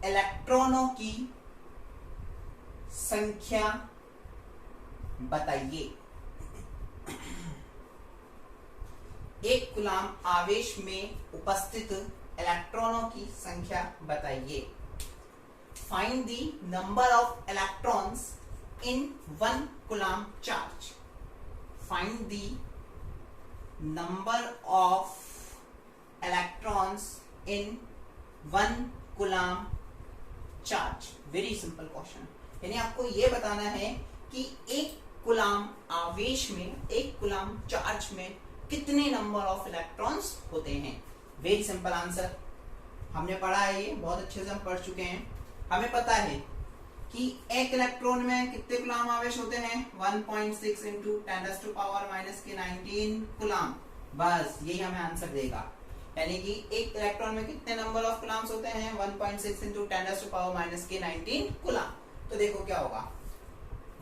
इलेक्ट्रॉनों की संख्या बताइए। एक कूलाम आवेश में उपस्थित इलेक्ट्रॉनों की संख्या बताइए। Find the number of electrons in 1 coulomb charge. Find the number of electrons in 1 coulomb charge. Very simple question, यानी आपको यह बताना है कि एक कूलाम आवेश में, एक कूलाम चार्ज में कितने नंबर ऑफ इलेक्ट्रॉन्स होते हैं। वेरी सिंपल आंसर, हमने पढ़ा है, ये बहुत अच्छे से हम पढ़ चुके हैं। हमें पता है कि एक इलेक्ट्रॉन में कितने कूलाम आवेश होते हैं? 1.6 इंटू 10⁻⁻⁻19 कूलाम। बस यही हमें आंसर देगा, यानी कि एक इलेक्ट्रॉन में कितने नंबर ऑफ कूलाम्स होते हैं? 1.6 इंटू 10⁻⁻19 कूलाम। तो देखो क्या होगा,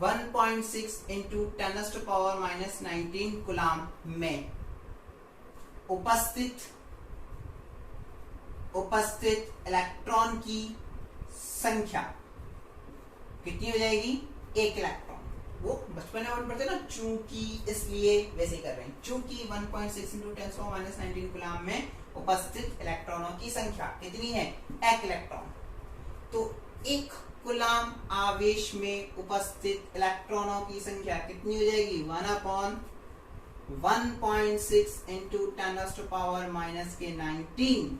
1.6 इंटू 10⁻⁻19 कूलाम में उपस्थित इलेक्ट्रॉन की संख्या कितनी हो जाएगी? एक इलेक्ट्रॉन। वो बचपन में पढ़ते ना, चूंकि, इसलिए वैसे ही कर रहे हैं। चूंकि 1.6 इंटू 10⁻⁻19 कूलाम में उपस्थित इलेक्ट्रॉनों की संख्या कितनी है? एक इलेक्ट्रॉन। तो एक कुलाम आवेश में उपस्थित इलेक्ट्रॉनों की संख्या कितनी हो जाएगी 1/1.6 इंटू 10⁻⁻⁻19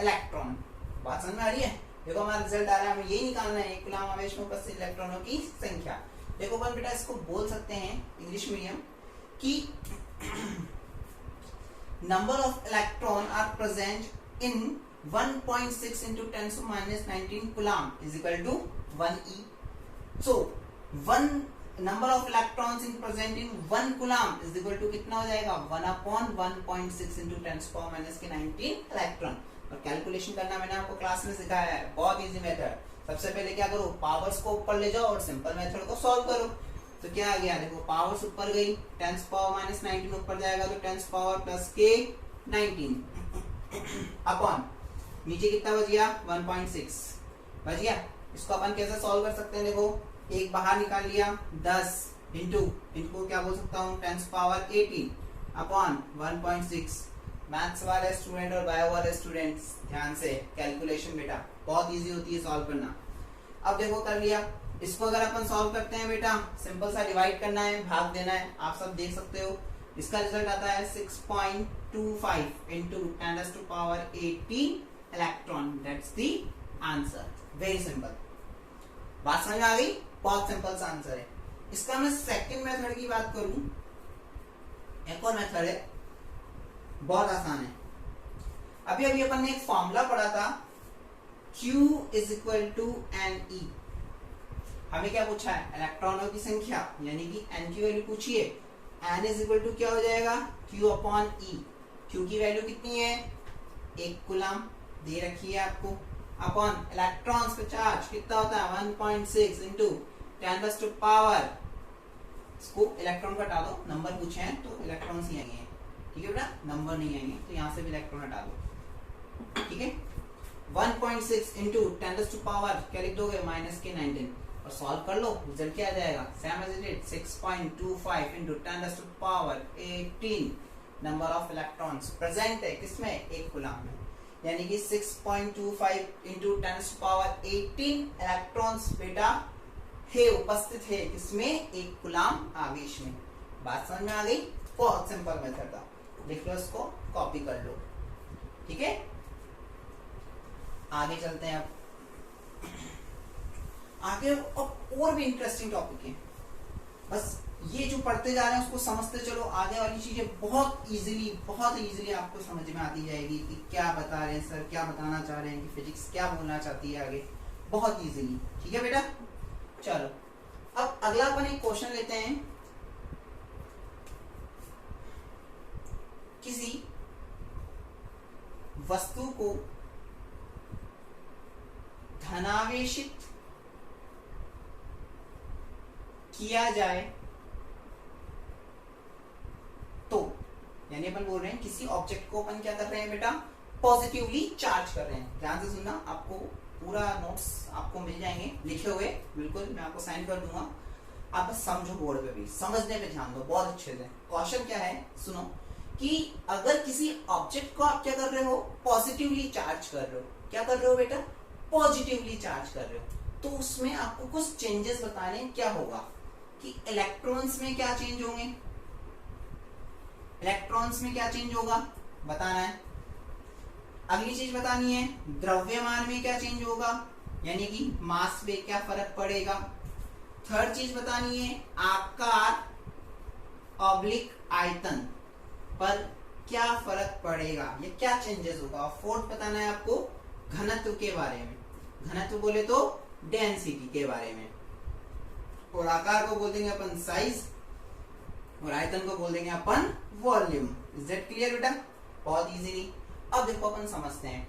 इलेक्ट्रॉन। बात समझ में आ रही है? देखो हमारा रिजल्ट आ रहा है, हमें यही निकालना है कुलाम आवेश में उपस्थित इलेक्ट्रॉनों की संख्या। देखो अपन बेटा इसको बोल सकते हैं इंग्लिश मीडियम कि number of electron are present in 1.6 into 10⁻⁻19 coulomb is equal to 1e. So one number of electrons in present in 1 coulomb is equal to कितना हो जाएगा 1/1.6 into 10⁻⁻19 इलेक्ट्रॉन। और कैलकुलेशन करना मैंने आपको क्लास में सिखाया है, बहुत इजी मेथड। सबसे पहले क्या करो, पावर्स को ऊपर ले जाओ और सिंपल मेथड को सॉल्व करो। तो क्या आ गया, देखो पावर्स ऊपर गई, 10⁻⁻19 ऊपर जाएगा तो 10⁻+k19 अपॉन नीचे कितना बच गया 1.6 बच गया। इसको अपन कैसे सॉल्व कर सकते हैं, देखो एक बाहर निकाल लिया 10 इंटू इनको क्या बोल सकता हूँ 10⁻18 अपॉन 1.6। मैथ्स वाले स्टूडेंट और बायो वाले स्टूडेंट्स ध्यान से, कैलकुलेशन बेटा बहुत इजी होती है सॉल्व करना। अब देखो कर लिया, इसको अगर अपन सॉल्व करते हैं बेटा सिंपल सा डिवाइड करना है, भाग देना है, आप सब देख सकते हो। इसका रिजल्ट आता है 6.25 into 10⁻18 electron. That's the answer, very simple. बात समझ में आ गई? बहुत सिंपल सा आंसर है। इसका मैं सेकंड मेथड की बात करूं, एक और मेथड है, बहुत आसान है। अभी अभी अपन ने एक फॉर्मूला पढ़ा था Q is equal to NE। हमें क्या पूछा है, इलेक्ट्रॉनों की संख्या यानी कि N की वैल्यू पूछी है। N इज इक्वल टू क्या हो जाएगा Q अपॉन E। Q की वैल्यू कितनी है 1 कूलम दे रखी है आपको, अपॉन इलेक्ट्रॉन्स का चार्ज कितना होता है 1.6 इंटू 10⁻। इसको इलेक्ट्रॉन का हटा दो, नंबर पूछे हैं तो इलेक्ट्रॉन्स ही आएंगे, ठीक है बेटा, नंबर नहीं आएंगे, तो यहाँ से भी इलेक्ट्रॉन हटा दो, ठीक है। 1.6 इंटू 10⁻, क्या लिख दोगे -k19 और सॉल्व कर लो, रिजल्ट क्या आ जाएगा same as it is 6.25 into 10⁻18 number of electrons present है किसमें 1 कूलम में, यानी कि 6.25 इंटू 10⁻18 इलेक्ट्रॉन्स बेटा है उपस्थित है किसमें 1 कूलम आवेश में। बात समझ में आ गई? बहुत सिंपल मेथड था, लिख लो इसको, कॉपी कर लो, ठीक है। आगे चलते हैं, अब आगे और भी इंटरेस्टिंग टॉपिक है, बस ये जो पढ़ते जा रहे हैं उसको समझते चलो, आगे वाली चीजें बहुत इजीली आपको समझ में आती जाएगी कि क्या बता रहे हैं सर, क्या बताना चाह रहे हैं कि फिजिक्स क्या बोलना चाहती है आगे, बहुत इजीली, ठीक है बेटा। चलो अब अगला अपन एक क्वेश्चन लेते हैं, किसी वस्तु को धनावेशित किया जाए तो, यानी अपन बोल रहे हैं किसी ऑब्जेक्ट को अपन क्या कर रहे हैं बेटा पॉजिटिवली चार्ज कर रहे हैं। ध्यान से सुनना, आपको पूरा नोट्स आपको मिल जाएंगे लिखे हुए, बिल्कुल मैं आपको साइन कर दूंगा, आप बस समझो, बोर्ड पे भी समझने पे ध्यान दो बहुत अच्छे से। क्वेश्चन क्या है सुनो, कि अगर किसी ऑब्जेक्ट को आप क्या कर रहे हो पॉजिटिवली चार्ज कर रहे हो, क्या कर रहे हो बेटा पॉजिटिवली चार्ज कर रहे हो, तो उसमें आपको कुछ चेंजेस बताने, क्या होगा कि इलेक्ट्रॉन्स में क्या चेंज होंगे, इलेक्ट्रॉन्स में क्या चेंज होगा बताना है। अगली चीज बतानी है द्रव्यमान में क्या चेंज होगा, यानी कि मास पे क्या फर्क पड़ेगा। थर्ड चीज बतानी है आकार ऑब्लिक आयतन पर क्या फर्क पड़ेगा, ये क्या चेंजेस होगा। फोर्थ बताना है आपको घनत्व के बारे में, घनत्व बोले तो डेंसिटी के बारे में, और आकार को बोल देंगे अपन साइज, और आयतन को बोल देंगे upon volume. Is that clear बेटा? बहुत इजीली। अब देखो अपन समझते हैं,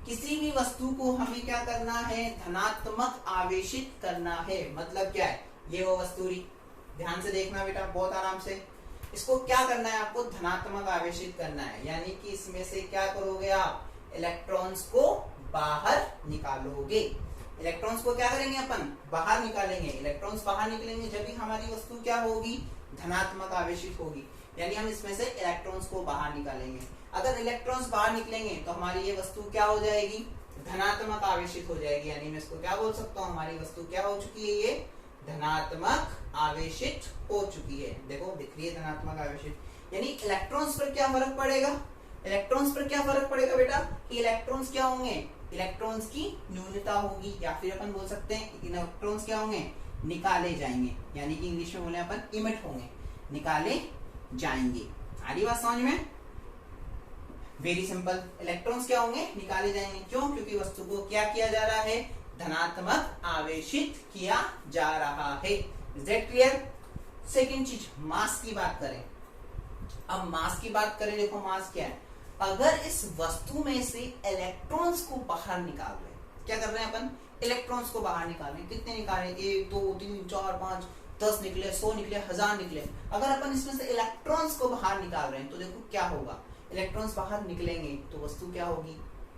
किसी भी वस्तु को हमें क्या करना है धनात्मक आवेशित करना है, मतलब क्या है, ये वो वस्तु रही, ध्यान से देखना बेटा बहुत आराम से। इसको क्या करना है आपको धनात्मक आवेशित करना है, यानी कि इसमें से क्या करोगे आप इलेक्ट्रॉन्स को बाहर निकालोगे। इलेक्ट्रॉन्स को क्या करेंगे अपन बाहर निकालेंगे, इलेक्ट्रॉन्स बाहर निकलेंगे जब भी हमारी वस्तु क्या होगी धनात्मक आवेशित होगी, यानी हम इसमें से इलेक्ट्रॉन्स को बाहर निकालेंगे। अगर इलेक्ट्रॉन्स बाहर निकलेंगे तो हमारी ये वस्तु क्या हो जाएगी धनात्मक आवेशित हो जाएगी, यानी मैं इसको क्या बोल सकता हूँ, हमारी वस्तु क्या हो चुकी है, ये धनात्मक आवेशित हो चुकी है। देखो दिख रही है धनात्मक आवेशित, यानी इलेक्ट्रॉन्स पर क्या फर्क पड़ेगा, इलेक्ट्रॉन्स पर क्या फर्क पड़ेगा बेटा, कि इलेक्ट्रॉन्स क्या होंगे, इलेक्ट्रॉन्स की न्यूनता होगी, या फिर अपन बोल सकते हैं इलेक्ट्रॉन्स क्या होंगे, निकाले जाएंगे, यानी कि इंग्लिश में बोले अपन इमिट होंगे, निकाले जाएंगे। आ रही बात समझ में? वेरी सिंपल, इलेक्ट्रॉन्स क्या होंगे, निकाले जाएंगे। क्यों? क्योंकि वस्तु को क्या किया जा रहा है, धनात्मक आवेशित किया जा रहा है। Is that clear? सेकेंड चीज, मास की बात करें। अब मास की बात करें, देखो मास क्या है, अगर इस वस्तु में से इलेक्ट्रॉन्स को बाहर निकाल रहे हैं, क्या कर रहे हैं अपन, इलेक्ट्रॉन्स को बाहर निकाल रहे हैं, कितने निकाले, 1 2 3 4 5 10 निकले, 100 निकले, 1000 निकले। अगर अपन इसमें से इलेक्ट्रॉन्स को बाहर निकाल रहे हैं तो देखो क्या होगा, इलेक्ट्रॉन्स बाहर निकलेंगे तो वस्तु क्या होगी,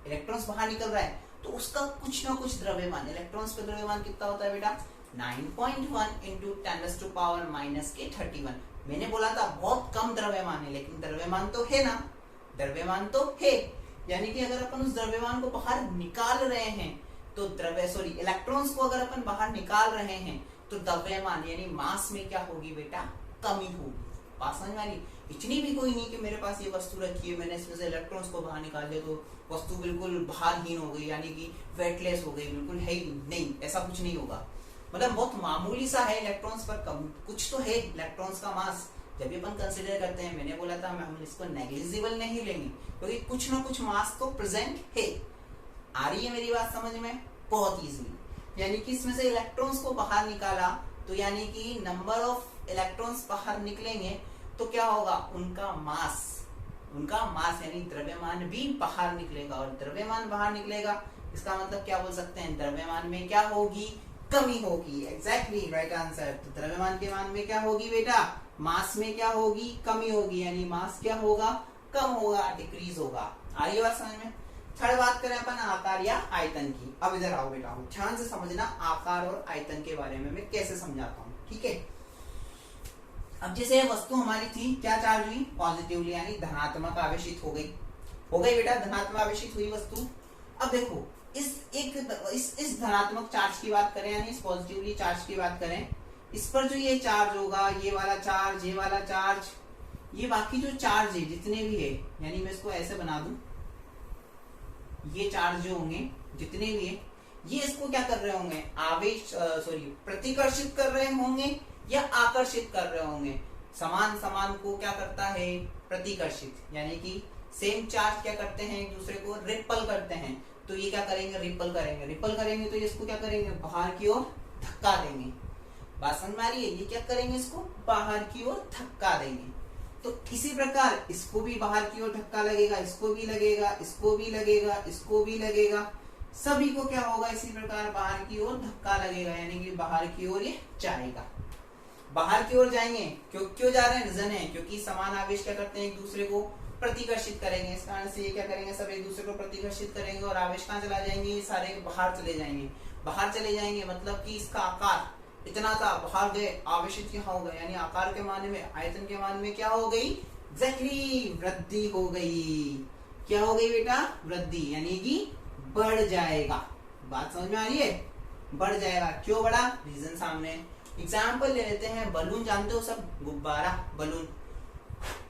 इलेक्ट्रॉन्स बाहर निकल रहा है तो उसका कुछ ना कुछ द्रव्यमान, इलेक्ट्रॉन्स का द्रव्यमान कितना होता है बेटा, 9.1 इंटू 10⁻⁻31। मैंने बोला था बहुत कम द्रव्यमान है, लेकिन द्रव्यमान तो है ना, द्रव्यमान तो है, यानी कि अगर अपन उस द्रव्यमान को बाहर निकाल रहे हैं तो इलेक्ट्रॉन्स को अगर अपन बाहर निकाल रहे हैं तो द्रव्यमान यानी मास में क्या होगी बेटा, कमी होगी। बात समझ में आ रही? इतनी भी कोई नहीं कि मेरे पास ये वस्तु रखी है, मैंने इसमें से इलेक्ट्रॉन्स को बाहर निकाल दिया तो वस्तु बिल्कुल भारहीन हो गई, यानी कि वेटलेस हो गई, बिल्कुल है ही नहीं, ऐसा कुछ नहीं होगा। मतलब बहुत मामूली सा है इलेक्ट्रॉन्स पर कम, कुछ तो है इलेक्ट्रॉन्स का मास। जब भी अपन कंसिडर करते हैं, मैंने बोला था हम इसको नेग्लिजिबल नहीं लेंगे, क्योंकि कुछ ना कुछ मास तो प्रेजेंट है। आ रही है मेरी बात समझ में? बहुत इजीली, यानी कि इसमें से इलेक्ट्रॉन्स को बाहर निकाला तो यानी कि नंबर ऑफ इलेक्ट्रॉन्स बाहर निकलेंगे तो क्या होगा, उनका मास यानी द्रव्यमान भी बाहर निकलेगा, और द्रव्यमान बाहर निकलेगा इसका मतलब क्या बोल सकते हैं, द्रव्यमान में क्या होगी, कमी होगी। Exactly right answer. तो द्रव्यमान के मान में क्या होगी बेटा, मास में क्या होगी, कमी होगी, यानी मास क्या होगा, कम होगा, डिक्रीज होगा। आइए बात समझ में। थर्ड बात करें अपन आकार या आयतन की। अब इधर आओ बेटा, ध्यान से समझना आकार और आयतन के बारे में मैं कैसे समझाता हूँ, ठीक है। अब जैसे वस्तु हमारी थी, क्या चार्ज हुई, पॉजिटिवली, यानी धनात्मक आवेशित हो गई बेटा, धनात्मक आवेशित हुई वस्तु। अब देखो इस धनात्मक चार्ज की बात करें, यानी इस पॉजिटिवली चार्ज की बात करें, इस पर जो ये चार्ज होगा, ये वाला चार्ज, ये वाला चार्ज, ये बाकी जो चार्ज है जितने भी है, यानी मैं इसको ऐसे बना दूं, ये चार्ज जो होंगे जितने भी है, ये इसको क्या कर रहे होंगे, प्रतिकर्षित कर रहे होंगे या आकर्षित कर रहे होंगे। समान को क्या करता है, प्रतिकर्षित, यानी कि सेम चार्ज क्या करते हैं, एक दूसरे को रिपल करते हैं, तो ये क्या करेंगे, रिपल करेंगे तो ये इसको क्या करेंगे, बाहर की ओर धक्का देंगे। बात समझ में आ रही है? ये क्या करेंगे, इसको बाहर की ओर धक्का देंगे। तो इसी प्रकार इसको भी बाहर की ओर धक्का लगेगा, इसको भी लगेगा, इसको भी लगेगा, इसको भी लगेगा, सभी को क्या होगा, इसी प्रकार बाहर की ओर धक्का लगेगा, यानी कि बाहर की ओर ये जाएगा। बाहर की ओर जाएंगे, क्यों जा रहे हैं, रीजन है क्योंकि समान आवेश क्या करते हैं, एक दूसरे को प्रतिकर्षित करेंगे, इस कारण से ये क्या करेंगे, सब एक दूसरे को प्रतिकर्षित करेंगे और आवेश कहाँ चला जाएंगे, ये सारे बाहर चले जाएंगे, मतलब कि इसका आकार इतना था, बाहर गए, आवेशित यहाँ हो गए, यानी आकार के मान में, आयतन के मान में क्या हो गई, एग्जैक्टली वृद्धि हो गई। क्या हो गई बेटा, वृद्धि, यानी कि बढ़ जाएगा। बात समझ में आ रही है? बढ़ जाएगा। क्यों बढ़ा, रीजन सामने। एग्जाम्पल ले लेते हैं, बलून जानते हो सब, गुब्बारा बलून,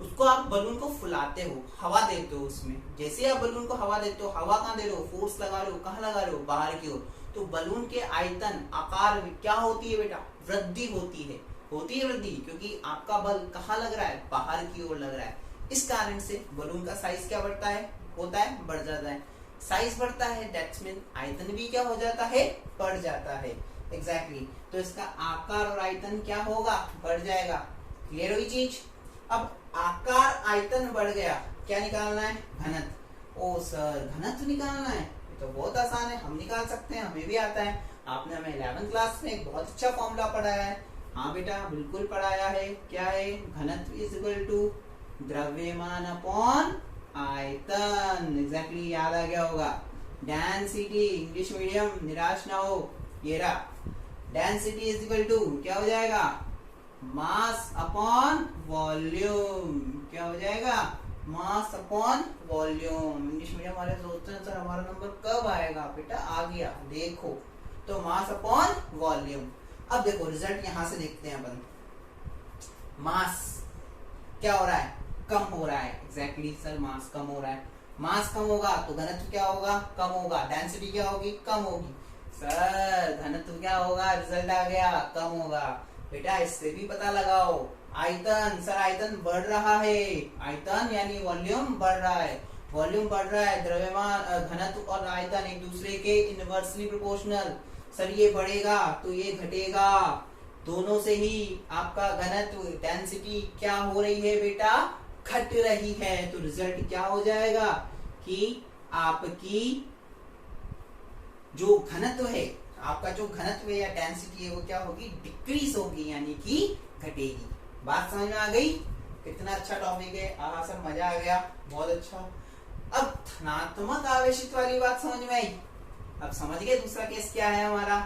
उसको आप बलून को फुलाते हो, हवा देते हो उसमें, जैसे आप बलून को हवा देते हो, हवा कहाँ दे रहे हो, फोर्स लगा रहे हो, कहाँ लगा रहे हो, बाहर की ओर, तो बलून के आयतन आकार में क्या होती है बेटा, वृद्धि होती है वृद्धि, क्योंकि आपका बल कहाँ लग रहा है, बाहर की ओर लग रहा है। इस कारण से बलून का साइज क्या बढ़ता है, बढ़ जाता है। साइज बढ़ता है, दैट्स मीन आयतन भी क्या हो जाता है, बढ़ जाता है। एग्जैक्टली तो इसका आकार और आयतन क्या होगा, बढ़ जाएगा। क्लियर हुई चीज? अब आकार आयतन बढ़ गया, क्या निकालना है, घनत्व। ओ सर घनत्व निकालना है, तो बहुत आसान है, हम निकाल सकते हैं, हमें भी आता है। आपने हमें 11th क्लास में एक बहुत अच्छा फॉर्मूला पढ़ाया है। हाँ बेटा बिल्कुल पढ़ाया है। क्या है, घनत्व इज इक्वल टू द्रव्यमान अपॉन आयतन। एग्जैक्टली याद आ गया होगा। डेंसिटी, इंग्लिश मीडियम निराश ना हो, ये रहा डेंसिटी इज इक्वल टू क्या हो जाएगा, मास अपॉन वॉल्यूम। क्या हो जाएगा, mass upon volume. English medium वाले सोचते हैं सर हमारा नंबर कब आएगा, बेटा आ गया, देखो तो मास अपॉन वॉल्यूम। अब देखो रिजल्ट यहां से देखते हैं अपन। मास क्या हो रहा है, कम हो रहा है। एग्जैक्टली सर मास कम हो रहा है। मास कम होगा तो घनत्व क्या होगा, कम होगा। डेंसिटी क्या होगी, कम होगी। सर घनत्व क्या होगा, रिजल्ट आ गया, कम होगा। बेटा इससे भी पता लगाओ। आयतन, सर आयतन बढ़ रहा है। आयतन यानी वॉल्यूम बढ़ रहा है। वॉल्यूम बढ़ रहा है, द्रव्यमान घनत्व और आयतन एक दूसरे के इनवर्सली प्रोपोर्शनल। सर ये बढ़ेगा तो ये घटेगा, दोनों से ही आपका घनत्व डेंसिटी क्या हो रही है बेटा, घट रही है। तो रिजल्ट क्या हो जाएगा कि आपकी जो घनत्व है, आपका जो घनत्व है या डेंसिटी है वो क्या होगी, डिक्रीज होगी, यानी कि घटेगी। बात समझ में आ गई। कितना अच्छा टॉपिक है, हाँ सर मजा आ गया, बहुत अच्छा। अब धनात्मक आवेशित वाली बात समझ में आई। अब समझ गए दूसरा केस क्या है हमारा।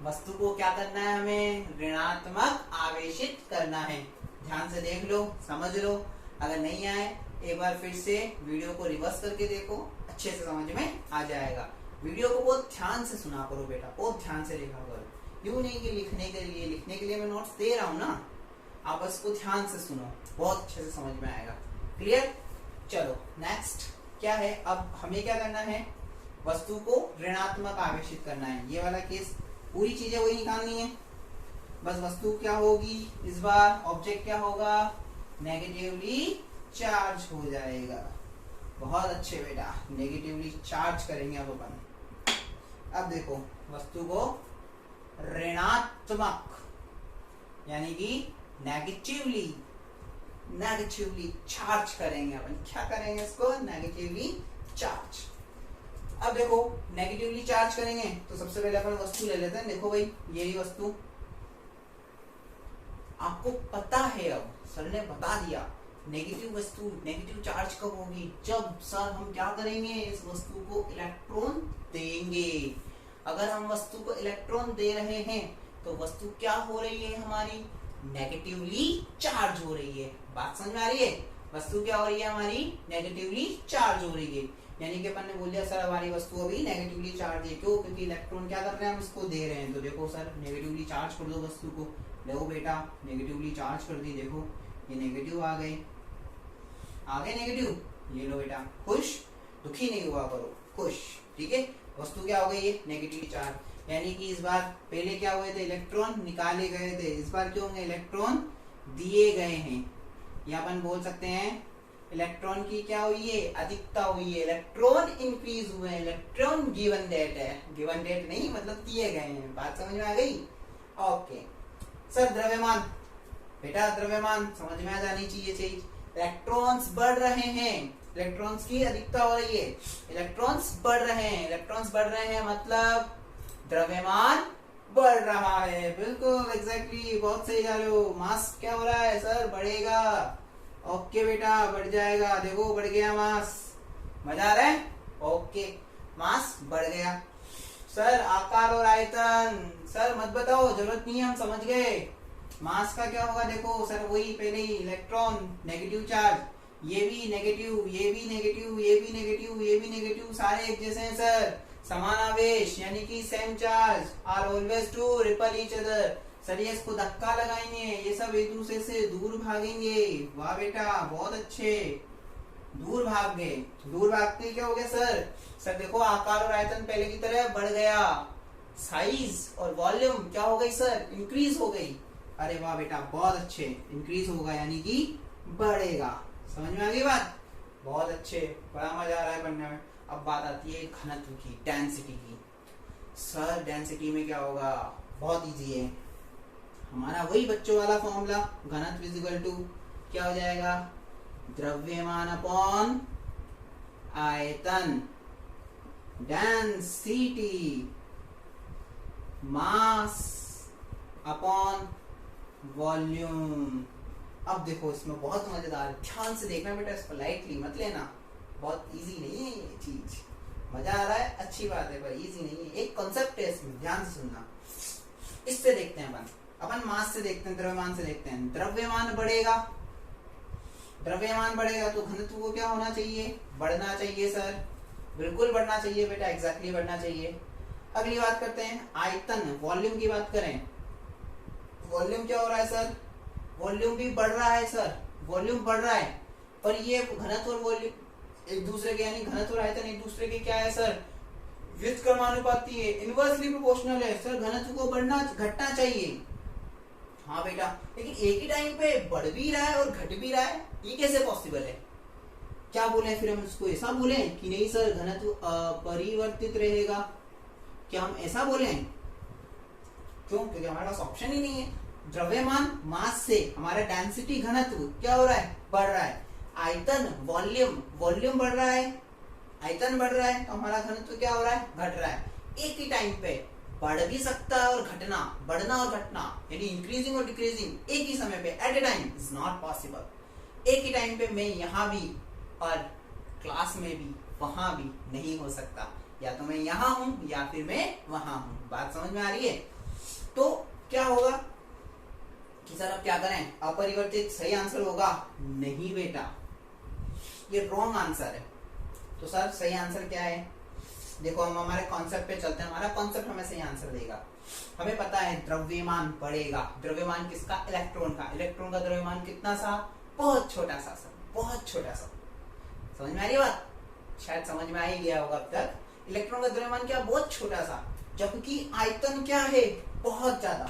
वस्तु को क्या करना है, हमें ऋणात्मक आवेशित करना है। ध्यान से देख लो, समझ लो। अगर नहीं आए एक बार फिर से वीडियो को रिवर्स करके देखो, अच्छे से समझ में आ जाएगा। वीडियो को बहुत ध्यान से सुना करो बेटा, बहुत ध्यान से लिखा करो। यूं नहीं कि लिखने के लिए मैं नोट्स दे रहा हूं ना, आप इसको ध्यान से सुनो, बहुत अच्छे से समझ में आएगा। क्लियर। चलो नेक्स्ट क्या है, अब हमें क्या करना है, वस्तु को ऋणात्मक आवेशित करना है। ये वाला केस पूरी चीजें वही निकालनी है। बस वस्तु क्या होगी इस बार, ऑब्जेक्ट क्या होगा, नेगेटिवली चार्ज हो जाएगा। बहुत अच्छे बेटा, नेगेटिवली चार्ज करेंगे अब अपन। अब देखो वस्तु को ऋणात्मक यानी कि नेगेटिवली चार्ज करेंगे अपन। क्या करेंगे इसको, नेगेटिवली चार्ज। अब देखो नेगेटिवली चार्ज करेंगे तो सबसे पहले अपन वस्तु ले लेते हैं। देखो भाई यही वस्तु आपको पता है, अब सर ने बता दिया। नेगेटिव वस्तु नेगेटिव चार्ज कब होगी, जब सर हम क्या करेंगे, इस वस्तु को इलेक्ट्रॉन देंगे। अगर हम वस्तु को इलेक्ट्रॉन दे रहे हैं तो वस्तु क्या हो रही है हमारी, नेगेटिवली चार्ज हो रही है। बात समझ में आ रही है। वस्तु क्या हो रही है हमारी, नेगेटिवली चार्ज हो रही है। यानी कि अपन ने बोल दिया सर हमारी वस्तु अभी नेगेटिवली चार्ज है। क्यों, क्योंकि इलेक्ट्रॉन क्या कर रहे हैं, हम इसको दे रहे हैं। तो देखो सर नेगेटिवली चार्ज कर दो वस्तु को। देखो बेटा नेगेटिवली चार्ज कर दी, देखो ये नेगेटिव आ गए नेगेटिव। ये लो बेटा, खुश, दुखी नहीं हुआ करो, खुश। ठीक है, वस्तु क्या हो गई है, नेगेटिव चार्ज। यानी कि इस बार पहले क्या हुए थे, इलेक्ट्रॉन निकाले गए थे, इस बार क्यों होंगे, इलेक्ट्रॉन दिए गए हैं। या अपन बोल सकते हैं इलेक्ट्रॉन की क्या हुई है, अधिकता हुई है, इलेक्ट्रॉन इंक्रीज हुए हैं। इलेक्ट्रॉन गिवन डेट है, गिवन डेट नहीं मतलब दिए गए हैं। बात समझ में आ गई। ओके सर द्रव्यमान, बेटा द्रव्यमान समझ में आ जानी चाहिए चीज। इलेक्ट्रॉन्स बढ़ रहे हैं, इलेक्ट्रॉन्स की अधिकता हो रही है, इलेक्ट्रॉन्स बढ़ रहे हैं। इलेक्ट्रॉन्स बढ़ रहे हैं मतलब द्रव्यमान बढ़ रहा है। बिल्कुल एग्जैक्टली, बहुत सही जा रहे हो। मास क्या हो रहा है सर, बढ़ेगा। ओके बेटा बढ़ जाएगा, देखो बढ़ गया मास। मजा आ रहा है। ओके मास बढ़ गया। सर आकार और आयतन, सर मत बताओ, जरूरत नहीं है, हम समझ गए। मास का क्या होगा, देखो सर वही पहले ही, इलेक्ट्रॉन नेगेटिव चार्ज, ये भी नेगेटिव, ये भी नेगेटिव, ये भी नेगेटिव, ये भी नेगेटिव, सारे एक जैसे हैं सर। समान आवेश यानी कि same charge are always to repel each other. Sir ये इसको धक्का लगाएंगे, ये सब एक दूसरे से दूर भागेंगे। वाह बेटा बहुत अच्छे, दूर भाग गए। दूर भागते क्या हो गया सर, सर देखो आकार और आयतन पहले की तरह बढ़ गया। साइज और वॉल्यूम क्या हो गई सर, इंक्रीज हो गई। अरे वाह बेटा बहुत अच्छे, इंक्रीज होगा यानी कि बढ़ेगा। समझ में आ गई बात, बहुत अच्छे, बड़ा मजा आ रहा है पढ़ने में। अब बात आती है घनत्व की, डेंसिटी की। सर डेंसिटी में क्या होगा, बहुत इजी है, हमारा वही बच्चों वाला फॉर्मूला, घनत्व इज इक्वल टू क्या हो जाएगा, द्रव्यमान अपॉन आयतन, डेंसिटी मास अपॉन वॉल्यूम। अब देखो इसमें बहुत मजेदार, ध्यान से देखना बेटा, इसको लाइटली मत लेना, बहुत इजी नहीं है ये चीज। मजा आ रहा है, अच्छी बात है, पर इजी नहीं है। एक कॉन्सेप्ट है इसमें, ध्यान से सुनना। इससे देखते हैं अपन मास से देखते हैं, द्रव्यमान से देखते हैं। द्रव्यमान बढ़ेगा, द्रव्यमान बढ़ेगा तो घनत्व को क्या होना चाहिए, बढ़ना चाहिए सर, बिल्कुल बढ़ना चाहिए बेटा, एग्जैक्टली बढ़ना चाहिए। अगली बात करते हैं आयतन, वॉल्यूम की बात करें, वॉल्यूम क्या हो रहा है सर, वॉल्यूम भी बढ़ रहा है सर, वॉल्यूम बढ़ रहा है, पर ये घनत्व और वॉल्यूम एक दूसरे के, यानी घनत्व और आयतन एक दूसरे के क्या है सर, व्युत्क्रमानुपाती है, इनवर्सली प्रोपोर्शनल है सर, घनत्व को बढ़ना घटना चाहिए। हाँ बेटा, लेकिन एक ही टाइम पे बढ़ भी रहा है और घट भी रहा है, ये कैसे पॉसिबल है? क्या बोले फिर हम इसको, ऐसा बोले कि नहीं सर घनत्व अपरिवर्तित रहेगा, क्या हम ऐसा बोले? क्यों? क्योंकि हमारे पास ऑप्शन ही नहीं है। द्रव्यमान मास से हमारा डेंसिटी घनत्व क्या हो रहा है, बढ़ रहा है, आयतन वॉल्यूम, वॉल्यूम बढ़ रहा है, आयतन बढ़ रहा है, तो हमारा घनत्व क्या हो रहा है, घट रहा है। एक ही टाइम पे बढ़ भी सकता है और घटना, बढ़ना और घटना, यानी इंक्रीजिंग और डिक्रीजिंग एक ही समय पे, at a time is not possible. एक ही टाइम पे मैं यहाँ भी और क्लास में भी वहां भी नहीं हो सकता, या तो मैं यहाँ हूं या फिर मैं वहां हूं। बात समझ में आ रही है? तो क्या होगा कि सर अब क्या करें, अपरिवर्तित सही आंसर होगा? नहीं बेटा, ये रॉन्ग आंसर है। तो सर सही आंसर क्या है? देखो हम हमारे कॉन्सेप्ट पे चलते हैं, हमारा कॉन्सेप्ट हमें सही आंसर देगा। हमें पता है द्रव्यमान बढ़ेगा, द्रव्यमान किसका, इलेक्ट्रॉन का, इलेक्ट्रॉन का द्रव्यमान कितना सा, बहुत छोटा सा सर, बहुत छोटा सा। समझ में आ रही बात? शायद समझ में आ ही गया होगा अब तक। इलेक्ट्रॉन का द्रव्यमान क्या, बहुत छोटा सा, जबकि आयतन क्या है, बहुत ज्यादा।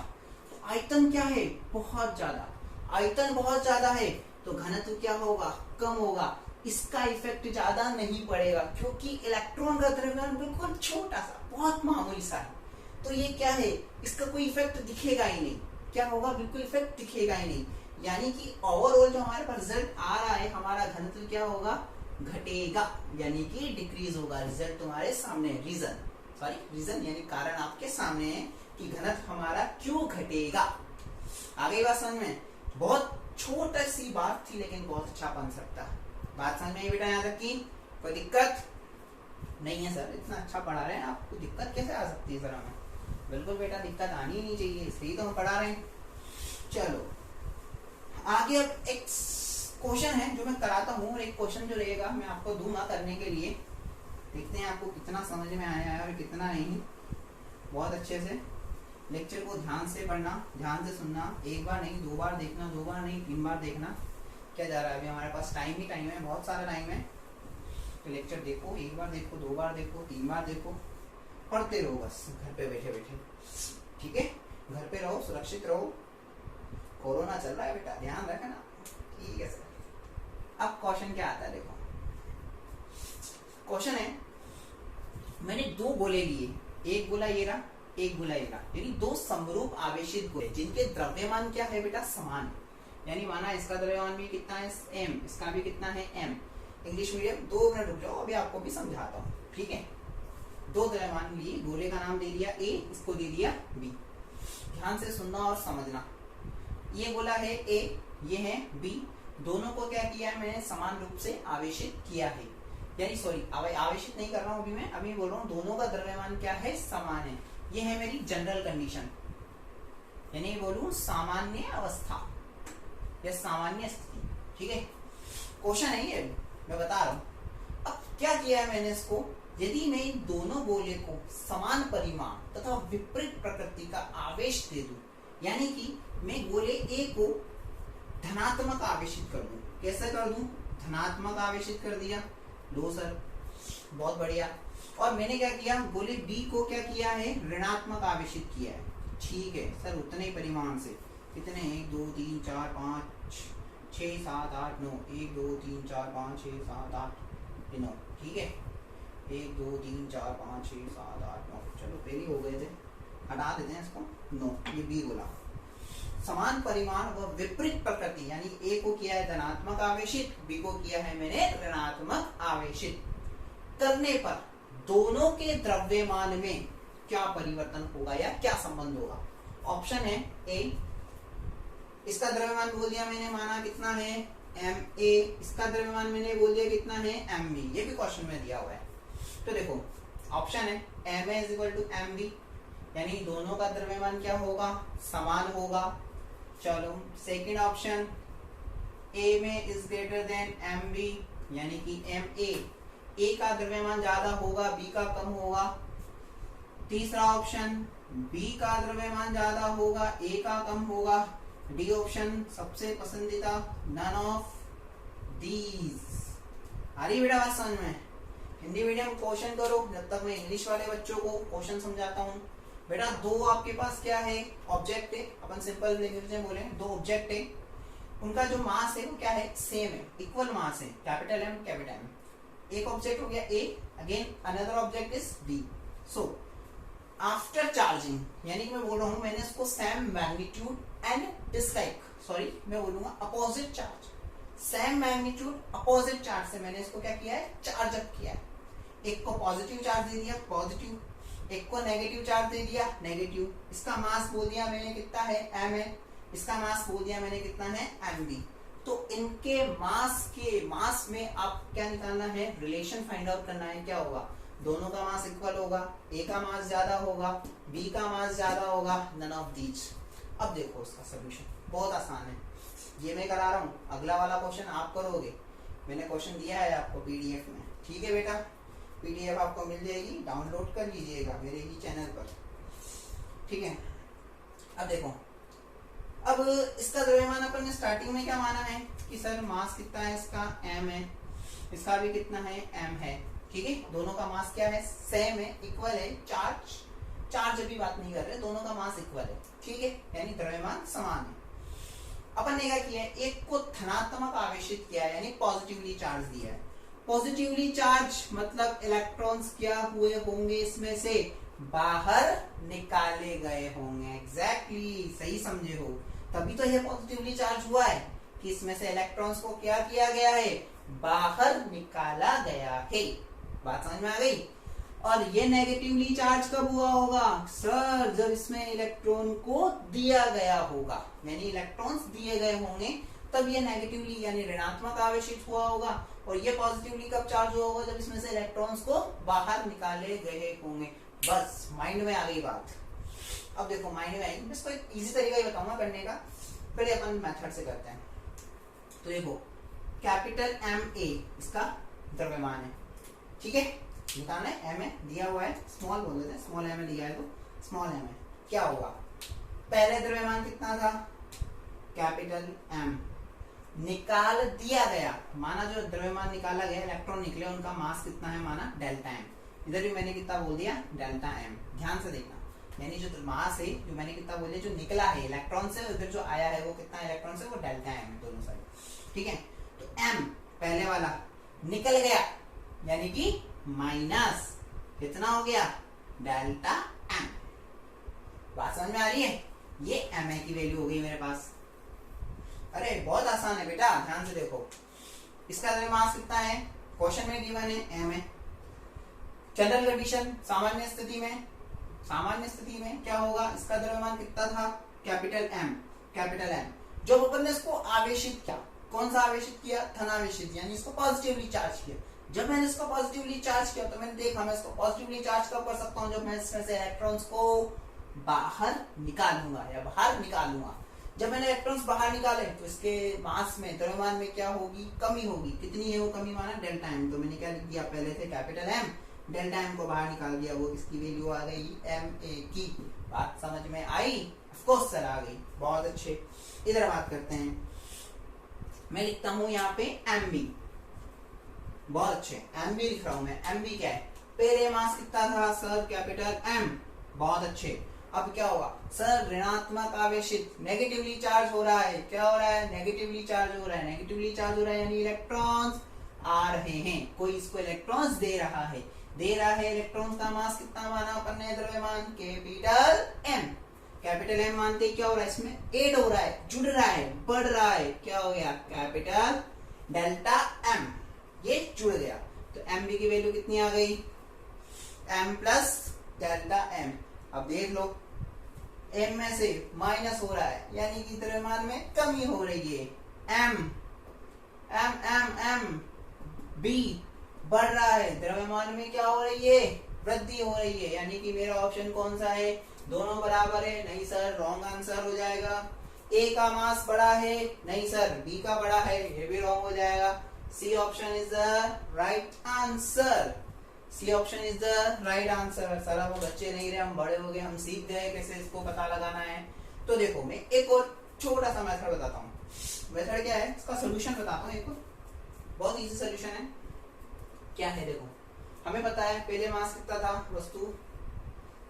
तो आयतन क्या है, बहुत ज्यादा, आयतन बहुत ज्यादा है, तो घनत्व क्या होगा, कम होगा। इसका इफेक्ट ज्यादा नहीं पड़ेगा, क्योंकि इलेक्ट्रॉन का द्रव्यमान बिल्कुल छोटा सा, बहुत मामूली सा है, तो ये क्या है, इसका कोई इफेक्ट दिखेगा ही नहीं। क्या होगा, बिल्कुल इफेक्ट दिखेगा ही नहीं, यानी कि ओवरऑल जो हमारे पास रिजल्ट आ रहा है, हमारा घनत्व क्या होगा, घटेगा, यानी कि डिक्रीज होगा। रिजल्ट तुम्हारे सामने, रीजन यानी कारण आपके सामने है कि घनत्व हमारा क्यों घटेगा। आ गई बात समझ में? बहुत छोटा सी बात थी, लेकिन बहुत अच्छा बन सकता है। बात समझ में आई बेटा? यहाँ तक की कोई दिक्कत नहीं है सर, इतना अच्छा पढ़ा रहे हैं, आपको दिक्कत कैसे आ सकती है सर? हमें बिल्कुल बेटा दिक्कत आनी ही नहीं चाहिए, इसलिए तो हम पढ़ा रहे हैं। चलो आगे, अब एक क्वेश्चन है जो मैं कराता हूँ, और एक क्वेश्चन जो रहेगा मैं आपको दूंगा करने के लिए, देखते हैं आपको कितना समझ में आया है और कितना नहीं। बहुत अच्छे से लेक्चर को ध्यान से पढ़ना, ध्यान से सुनना, एक बार नहीं, दो बार देखना, दो बार नहीं, 3 बार देखना। क्या जा रहा है, अभी हमारे पास टाइम ही टाइम है, बहुत सारा टाइम है, तो लेक्चर देखो, एक बार देखो, 2 बार देखो, 3 बार देखो, पढ़ते रहो बस घर पे बैठे बैठे, ठीक है? घर पे रहो, सुरक्षित रहो, कोरोना चल रहा है बेटा, ध्यान रखना, ठीक है सर। अब क्वेश्चन क्या आता है, देखो क्वेश्चन है, मैंने 2 गोले लिए, एक गोला ये रहा, एक गोला ये रहा, यानी 2 समरूप आवेशित गोले जिनके द्रव्यमान क्या है बेटा, समान है। यानी माना इसका द्रव्यमान भी कितना है, m, इसका भी कितना है, m। इंग्लिश मीडियम, 2 मिनट रुक जाओ, अभी आपको भी समझाता हूँ, ठीक है? 2 द्रव्यमान लिए, गोले का नाम दे दिया A, इसको दे दिया B। ध्यान से सुनना और समझना, ये गोला है A, ये है B, दोनों को क्या किया है मैंने, समान रूप से आवेशित किया है, यानी सॉरी आवेशित नहीं कर रहा हूं अभी मैं, अभी बोल रहा हूँ दोनों का द्रव्यमान क्या है, समान है। ये है मेरी जनरल कंडीशन, यानी बोलूं सामान्य अवस्था या सामान्य स्थिति, ठीक है? क्वेश्चन है ये, मैं बता रहा हूं। अब क्या किया है मैंने इसको, यदि मैं इन दोनों गोले को समान परिमाण तथा विपरीत प्रकृति का आवेश दे दूं, यानी कि मैं गोले A को धनात्मक आवेशित कर दूं, कैसे कर दूं, धनात्मक आवेशित कर दिया, लो सर, बहुत बढ़िया। और मैंने क्या किया, गोले B को क्या किया है, ऋणात्मक आवेशित किया है, ठीक है सर, उतने ही परिमाण से, कितने, 1 2 3 4 5 6 7 8 9, 1 2 3 4 5 6 7 8 9, ठीक है? 1 2 3 4 5 6 7 8 9, चलो पहले हो गए थे, हटा देते हैं इसको, 9, ये B गोला समान परिमाण व विपरीत प्रकृति, यानी A को किया है धनात्मक आवेशित, B को किया है मैंने ऋणात्मक आवेशित करने पर दोनों के द्रव्यमान में क्या परिवर्तन होगा या क्या संबंध होगा? ऑप्शन है A, इसका द्रव्यमान बोल दिया मैंने, माना कितना है, Ma, इसका द्रव्यमान मैंने बोल दिया कितना है, Mb, ये भी क्वेश्चन में दिया हुआ है। तो देखो ऑप्शन है Ma = Mb, यानी दोनों का द्रव्यमान क्या होगा, समान होगा। चलो सेकंड ऑप्शन ए में is greater than M B, यानी कि एम ए का द्रव्यमान ज्यादा होगा, बी का कम होगा। तीसरा ऑप्शन बी का द्रव्यमान ज्यादा होगा, ए का कम होगा। डी ऑप्शन सबसे पसंदीदा, नन ऑफ दीज। आ रही बेटा बात समझ में? हिंदी मीडियम क्वेश्चन करो जब तक मैं इंग्लिश वाले बच्चों को क्वेश्चन समझाता हूँ। बेटा दो आपके पास क्या है, ऑब्जेक्ट है, अपन सिंपल लैंग्वेज में बोले दो ऑब्जेक्ट है, उनका जो मास है वो क्या है, सेम है, इक्वल मास है, कैपिटल एम कैपिटल एम। एक ऑब्जेक्ट हो गया A, again another object is B. So after charging, यानी कि मैं बोल रहा हूँ मैंने इसको same magnitude and dislike, sorry मैं बोलूंगा opposite charge, same magnitude opposite charge से मैंने इसको क्या किया है, चार्ज अप किया है। एक को पॉजिटिव चार्ज दे दिया पॉजिटिव, एक को नेगेटिव चार्ज दे दिया नेगेटिव। इसका मास बोल दिया मैंने कितना है, एम है, इसका मास बोल दिया मैंने कितना है, एम बी। तो इनके मास में आप क्या निकालना है, रिलेशन फाइंड आउट करना है। क्या होगा, दोनों का मास इक्वल होगा, ए का मास ज्यादा होगा, बी का मास ज्यादा होगा, नन ऑफ दीज। अब देखो इसका सोल्यूशन बहुत आसान है, ये मैं करा रहा हूँ, अगला वाला क्वेश्चन आप करोगे। मैंने क्वेश्चन दिया है आपको पीडीएफ में, ठीक है बेटा, पीडीएफ आपको मिल जाएगी, डाउनलोड कर लीजिएगा मेरे ही चैनल पर, ठीक है। अब देखो, अब इसका द्रव्यमान अपन ने स्टार्टिंग में क्या माना है कि सर मास कितना है इसका, एम है, इसका भी कितना है, एम है, ठीक है। दोनों का मास क्या है, सेम है, इक्वल है। चार्ज अभी बात नहीं कर रहे, दोनों का मास इक्वल है, ठीक है, यानी द्रव्यमान समान है। अपन ने क्या किया है, एक को धनात्मक आवेशित किया है, यानी पॉजिटिवली चार्ज दिया है। पॉजिटिवली चार्ज मतलब इलेक्ट्रॉन्स क्या हुए होंगे, इसमें से बाहर निकाले गए होंगे। एग्जैक्टली सही समझे हो, तभी तो ये पॉजिटिवली चार्ज हुआ है कि इसमें से इलेक्ट्रॉन्स को क्या किया गया है, बाहर निकाला गया है। बात समझ में आ गई। और ये नेगेटिवली चार्ज कब हुआ होगा, सर जब इसमें इलेक्ट्रॉन को दिया गया होगा, यानी इलेक्ट्रॉन्स दिए गए होंगे तब ये नेगेटिवली यानी ऋणात्मक आवेशित हुआ होगा। और ये पॉजिटिवली कब चार्ज हुआ होगा, जब इसमें से इलेक्ट्रॉन्स को बाहर निकाले गए होंगे। बस माइंड में आ गई बात। अब देखो माइंड में आएगी, इसको एक इजी तरीका ही बताऊंगा करने का, पहले अपन मेथड से करते हैं। तो देखो कैपिटल एम ए इसका द्रव्यमान है, ठीक है, निकालना है, एम ए दिया हुआ है, स्मॉल बोल देते हैं, स्मॉल एम ए दिया है तो स्मॉल एम ए क्या होगा, पहले द्रव्यमान कितना था, कैपिटल एम, निकाल दिया गया, माना जो द्रव्यमान निकाला गया, इलेक्ट्रॉन निकले, उनका मास कितना है, माना डेल्टा एम। इधर भी मैंने कितना बोल दिया, डेल्टा एम, ध्यान से देखना, यानी जो मास है, जो मैंने कितना बोल दिया, जो निकला है इलेक्ट्रॉन से, उधर जो आया है वो कितना इलेक्ट्रॉन से, वो डेल्टा एम है दोनों साइड, ठीक है। तो एम पहले वाला निकल गया, यानी कि माइनस कितना हो गया, डेल्टा एम। बात समझ में आ रही है, ये एम ए की वैल्यू हो गई मेरे पास। अरे बहुत आसान है बेटा, ध्यान से देखो, इसका द्रव्यमान कितना है, क्वेश्चन में गिवन है, एम है। जनरल कंडीशन, सामान्य स्थिति में क्या होगा, इसका द्रव्यमान कितना था, कैपिटल एम। जब अपन ने इसको आवेशित किया, कौन सा आवेशित किया, धनावेशित, यानी इसको पॉजिटिवली चार्ज किया। जब मैंने इसको पॉजिटिवली चार्ज किया तो मैंने देखा मैं इसको पॉजिटिवली चार्ज कब कर सकता हूँ, जब मैं इसमें से इलेक्ट्रॉन्स को बाहर निकालूंगा या बाहर निकालूंगा। जब मैंने इलेक्ट्रॉन्स बाहर निकाले तो इसके मास में, द्रव्यमान में क्या होगी, कमी होगी। कितनी है वो कमी, माना डेल्टा एम। तो मैंने क्या लिख दिया, पहले थे कैपिटल एम, डेल्टा एम को बाहर निकाल दिया, वो इसकी वैल्यू आ गई एम ए की। बात समझ में आई, ऑफ कोर्स सर आ गई, बहुत अच्छे। इधर बात करते हैं, मैं लिखता हूं यहाँ पे एम बी, बहुत अच्छे, एम बी लिख रहा हूं मैं। एम बी क्या है, पहले मास कितना था सर, कैपिटल एम, बहुत अच्छे। अब क्या होगा सर, ऋणात्मक आवेशित, नेगेटिवली चार्ज हो रहा है, क्या हो रहा है, नेगेटिवली चार्ज हो रहा है, नेगेटिवली चार्ज हो रहा है, यानी इलेक्ट्रॉन्स आ रहे हैं, कोई इसको इलेक्ट्रॉन्स दे रहा है, इलेक्ट्रॉन्स का मास कितना माना अपन ने, द्रव्यमान कैपिटल एम। कैपिटल एम मानते क्या हो रहा है, इसमें एड हो रहा है, जुड़ रहा है, बढ़ रहा है, क्या हो गया, कैपिटल डेल्टा एम, ये जुड़ गया। तो एम बी की वैल्यू कितनी आ गई, एम प्लस डेल्टा एम। अब देख लो, एम में से माइनस हो रहा है, यानी कि द्रव्यमान में कमी हो रही है। M M M M B बढ़ रहा है, द्रव्यमान में क्या हो रही है, वृद्धि हो रही है, यानी कि मेरा ऑप्शन कौन सा है, दोनों बराबर है। नहीं सर, रॉन्ग आंसर हो जाएगा, ए का मास बड़ा है, नहीं सर बी का बड़ा है, ये भी रॉन्ग हो जाएगा। C option is the right answer. C option is the right answer. Sir वो बच्चे नहीं रहे, हम बड़े हो गए, हम सीख गए कैसे इसको पता लगाना है। तो देखो मैं एक और छोटा सा मेथड बताता हूँ। मेथड क्या है, इसका सोल्यूशन बताता हूँ। एक बहुत इजी सोल्यूशन है। क्या है देखो, हमें पता है पहले मास कितना था, वस्तु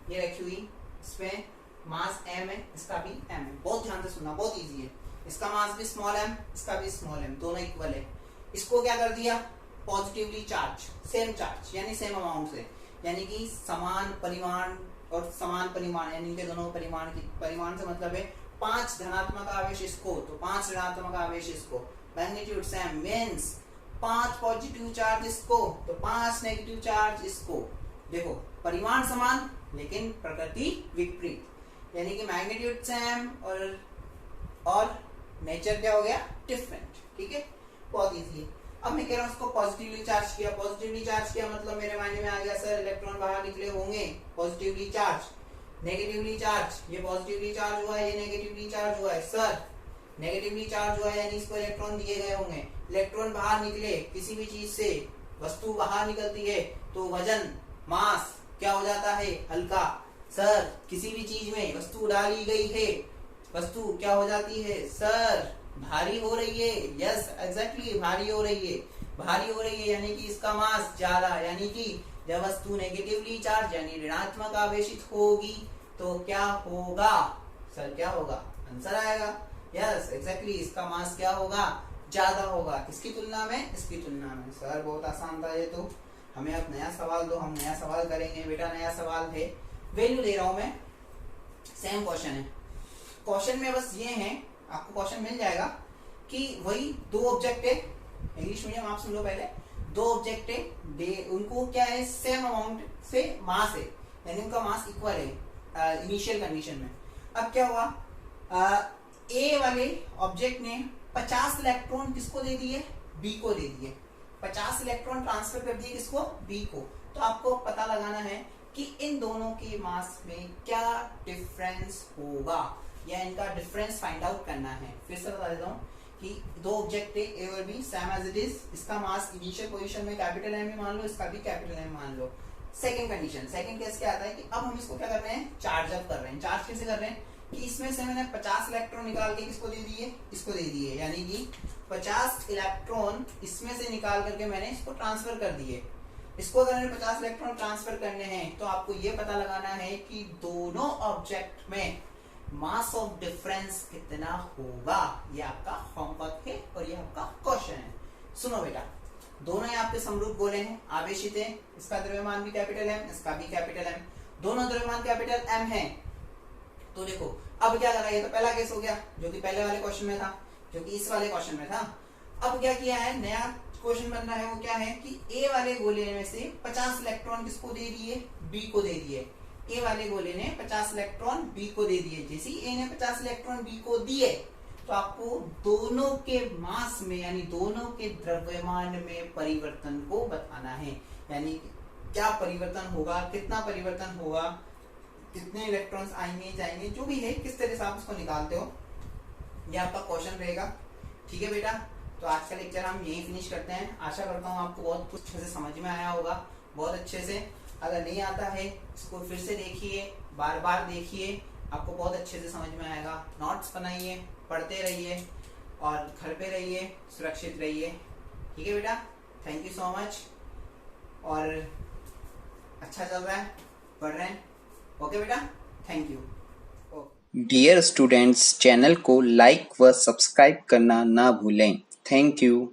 ये रखी हुई, इसमें मास m है, इसका भी m है। बहुत ध्यान से सुनना, बहुत इजी है। इसका मास भी स्मॉल m, इसका भी स्मॉल m, दोनों इक्वल है। इसको क्या कर दिया, पॉजिटिवली चार्ज, सेम चार्ज यानी सेम अमाउंट से, यानी कि समान परिमाण और समान परिमाण, यानी इनके दोनों परिमाण की, परिमाण से मतलब है 5 धनात्मक आवेश इसको तो 5 ऋणात्मक आवेश इसको, magnitude same means 5 positive charge इसको तो 5 नेगेटिव चार्ज इसको। देखो परिमाण समान लेकिन प्रकृति विपरीत, यानी कि मैग्नीट्यूड सेम और नेचर क्या हो गया, डिफरेंट। ठीक है, बहुत इजी है। अब मैं कह रहा हूँ उसको पॉजिटिवली चार्ज किया। पॉजिटिवली चार्ज किया मतलब मेरे माइंड में आ गया सर इलेक्ट्रॉन बाहर निकले होंगे, पॉजिटिवली चार्ज। नेगेटिवली चार्ज, ये पॉजिटिवली चार्ज हुआ है, ये नेगेटिवली चार्ज हुआ है। सर नेगेटिवली चार्ज हुआ है यानी इसको इलेक्ट्रॉन दिए गए होंगे। इलेक्ट्रॉन बाहर निकले किसी भी चीज से, वस्तु बाहर निकलती है तो वजन, मास क्या हो जाता है, हल्का। सर किसी भी चीज में वस्तु डाली गई है, वस्तु क्या हो जाती है सर, भारी हो रही है। यस एग्जैक्टली, भारी हो रही है। भारी हो रही है यानी कि इसका मास ज्यादा, यानी कि जब वस्तु नेगेटिवली चार्ज यानी ऋणात्मक आवेशित होगी तो क्या होगा सर, क्या होगा, आंसर आएगा। यस एग्जैक्टली, इसका मास क्या होगा, ज्यादा होगा। किसकी तुलना में, इसकी तुलना में। सर बहुत आसान था ये तो, हमें अब नया सवाल दो, हम नया सवाल करेंगे। बेटा नया सवाल है, वैल्यू दे रहा हूं मैं, सेम क्वेश्चन है। क्वेश्चन में बस ये है, आपको क्वेश्चन मिल जाएगा कि वही दो ऑब्जेक्ट है, इंग्लिश मीडियम आप सुन लो पहले। दो ऑब्जेक्ट है, उनको क्या है, सेम अमाउंट से मास है, यानी उनका मास इक्वल है इनिशियल कंडीशन में। अब क्या हुआ, ए वाले ऑब्जेक्ट ने 50 इलेक्ट्रॉन किसको दे दिए, बी को दे दिए। 50 इलेक्ट्रॉन ट्रांसफर कर दिए किसको, बी को। तो आपको पता लगाना है कि इन दोनों के मास में क्या डिफरेंस होगा, या इनका डिफरेंस फाइंड आउट करना है। फिर से बता देता हूँ कि दो ऑब्जेक्ट है ए और B, same as it is. इसका मास इनिशियल पोजीशन में कैपिटल एम ही मान लो, इसका भी कैपिटल एम मान लो। सेकंड कंडीशन, सेकंड केस क्या आता है कि अब हम इसको क्या कर रहे हैं, चार्ज अप कर रहे हैं। चार्ज कैसे कर रहे हैं कि इसमें से मैंने 50 इलेक्ट्रॉन निकाल के किसको दे दिए, इसको दे दिए, यानी कि 50 इलेक्ट्रॉन इसमें से निकाल करके मैंने इसको ट्रांसफर कर दिए। इसको अगर मैंने 50 इलेक्ट्रॉन ट्रांसफर करने हैं तो आपको ये पता लगाना है कि दोनों ऑब्जेक्ट में मास ऑफ डिफरेंस कितना होगा। ये आपका होमवर्क है और ये आपका क्वेश्चन है। सुनो बेटा, दोनों ही आपके समरूप गोले हैं, आवेशित है। इसका द्रव्यमान भी कैपिटल एम, इसका भी कैपिटल एम, दोनों द्रव्यमान कैपिटल एम है। तो देखो अब क्या करा, ये तो पहला केस हो गया जो कि पहले वाले क्वेश्चन में था, जो कि इस वाले क्वेश्चन में था। अब क्या किया है, नया क्वेश्चन बनना है, वो क्या है कि ए वाले गोले में से 50 इलेक्ट्रॉन किसको दे दिए, बी को दे दिए। ए वाले गोले ने 50 इलेक्ट्रॉन बी को दे दिए। जैसे ही ए ने 50 इलेक्ट्रॉन बी को दिए तो आपको दोनों के मास में यानी दोनों के द्रव्यमान में परिवर्तन को बताना है, यानी क्या परिवर्तन होगा, कितना परिवर्तन होगा, कितने इलेक्ट्रॉन्स आएंगे जाएंगे, जो भी है, किस तरह से आप उसको निकालते हो, ये आपका क्वेश्चन रहेगा। ठीक है बेटा, तो आज का लेक्चर हम यही फिनिश करते हैं। आशा करता हूँ आपको बहुत कुछ अच्छे से समझ में आया होगा, बहुत अच्छे से। अगर नहीं आता है इसको फिर से देखिए, बार बार देखिए, आपको बहुत अच्छे से समझ में आएगा। नोट्स बनाइए, पढ़ते रहिए और घर पे रहिए, सुरक्षित रहिए। ठीक है बेटा, थैंक यू सो मच। और अच्छा चल रहा है, पढ़ रहे हैं, ओके बेटा, thank you. Dear students, channel को लाइक व सब्सक्राइब करना ना भूलें। Thank you.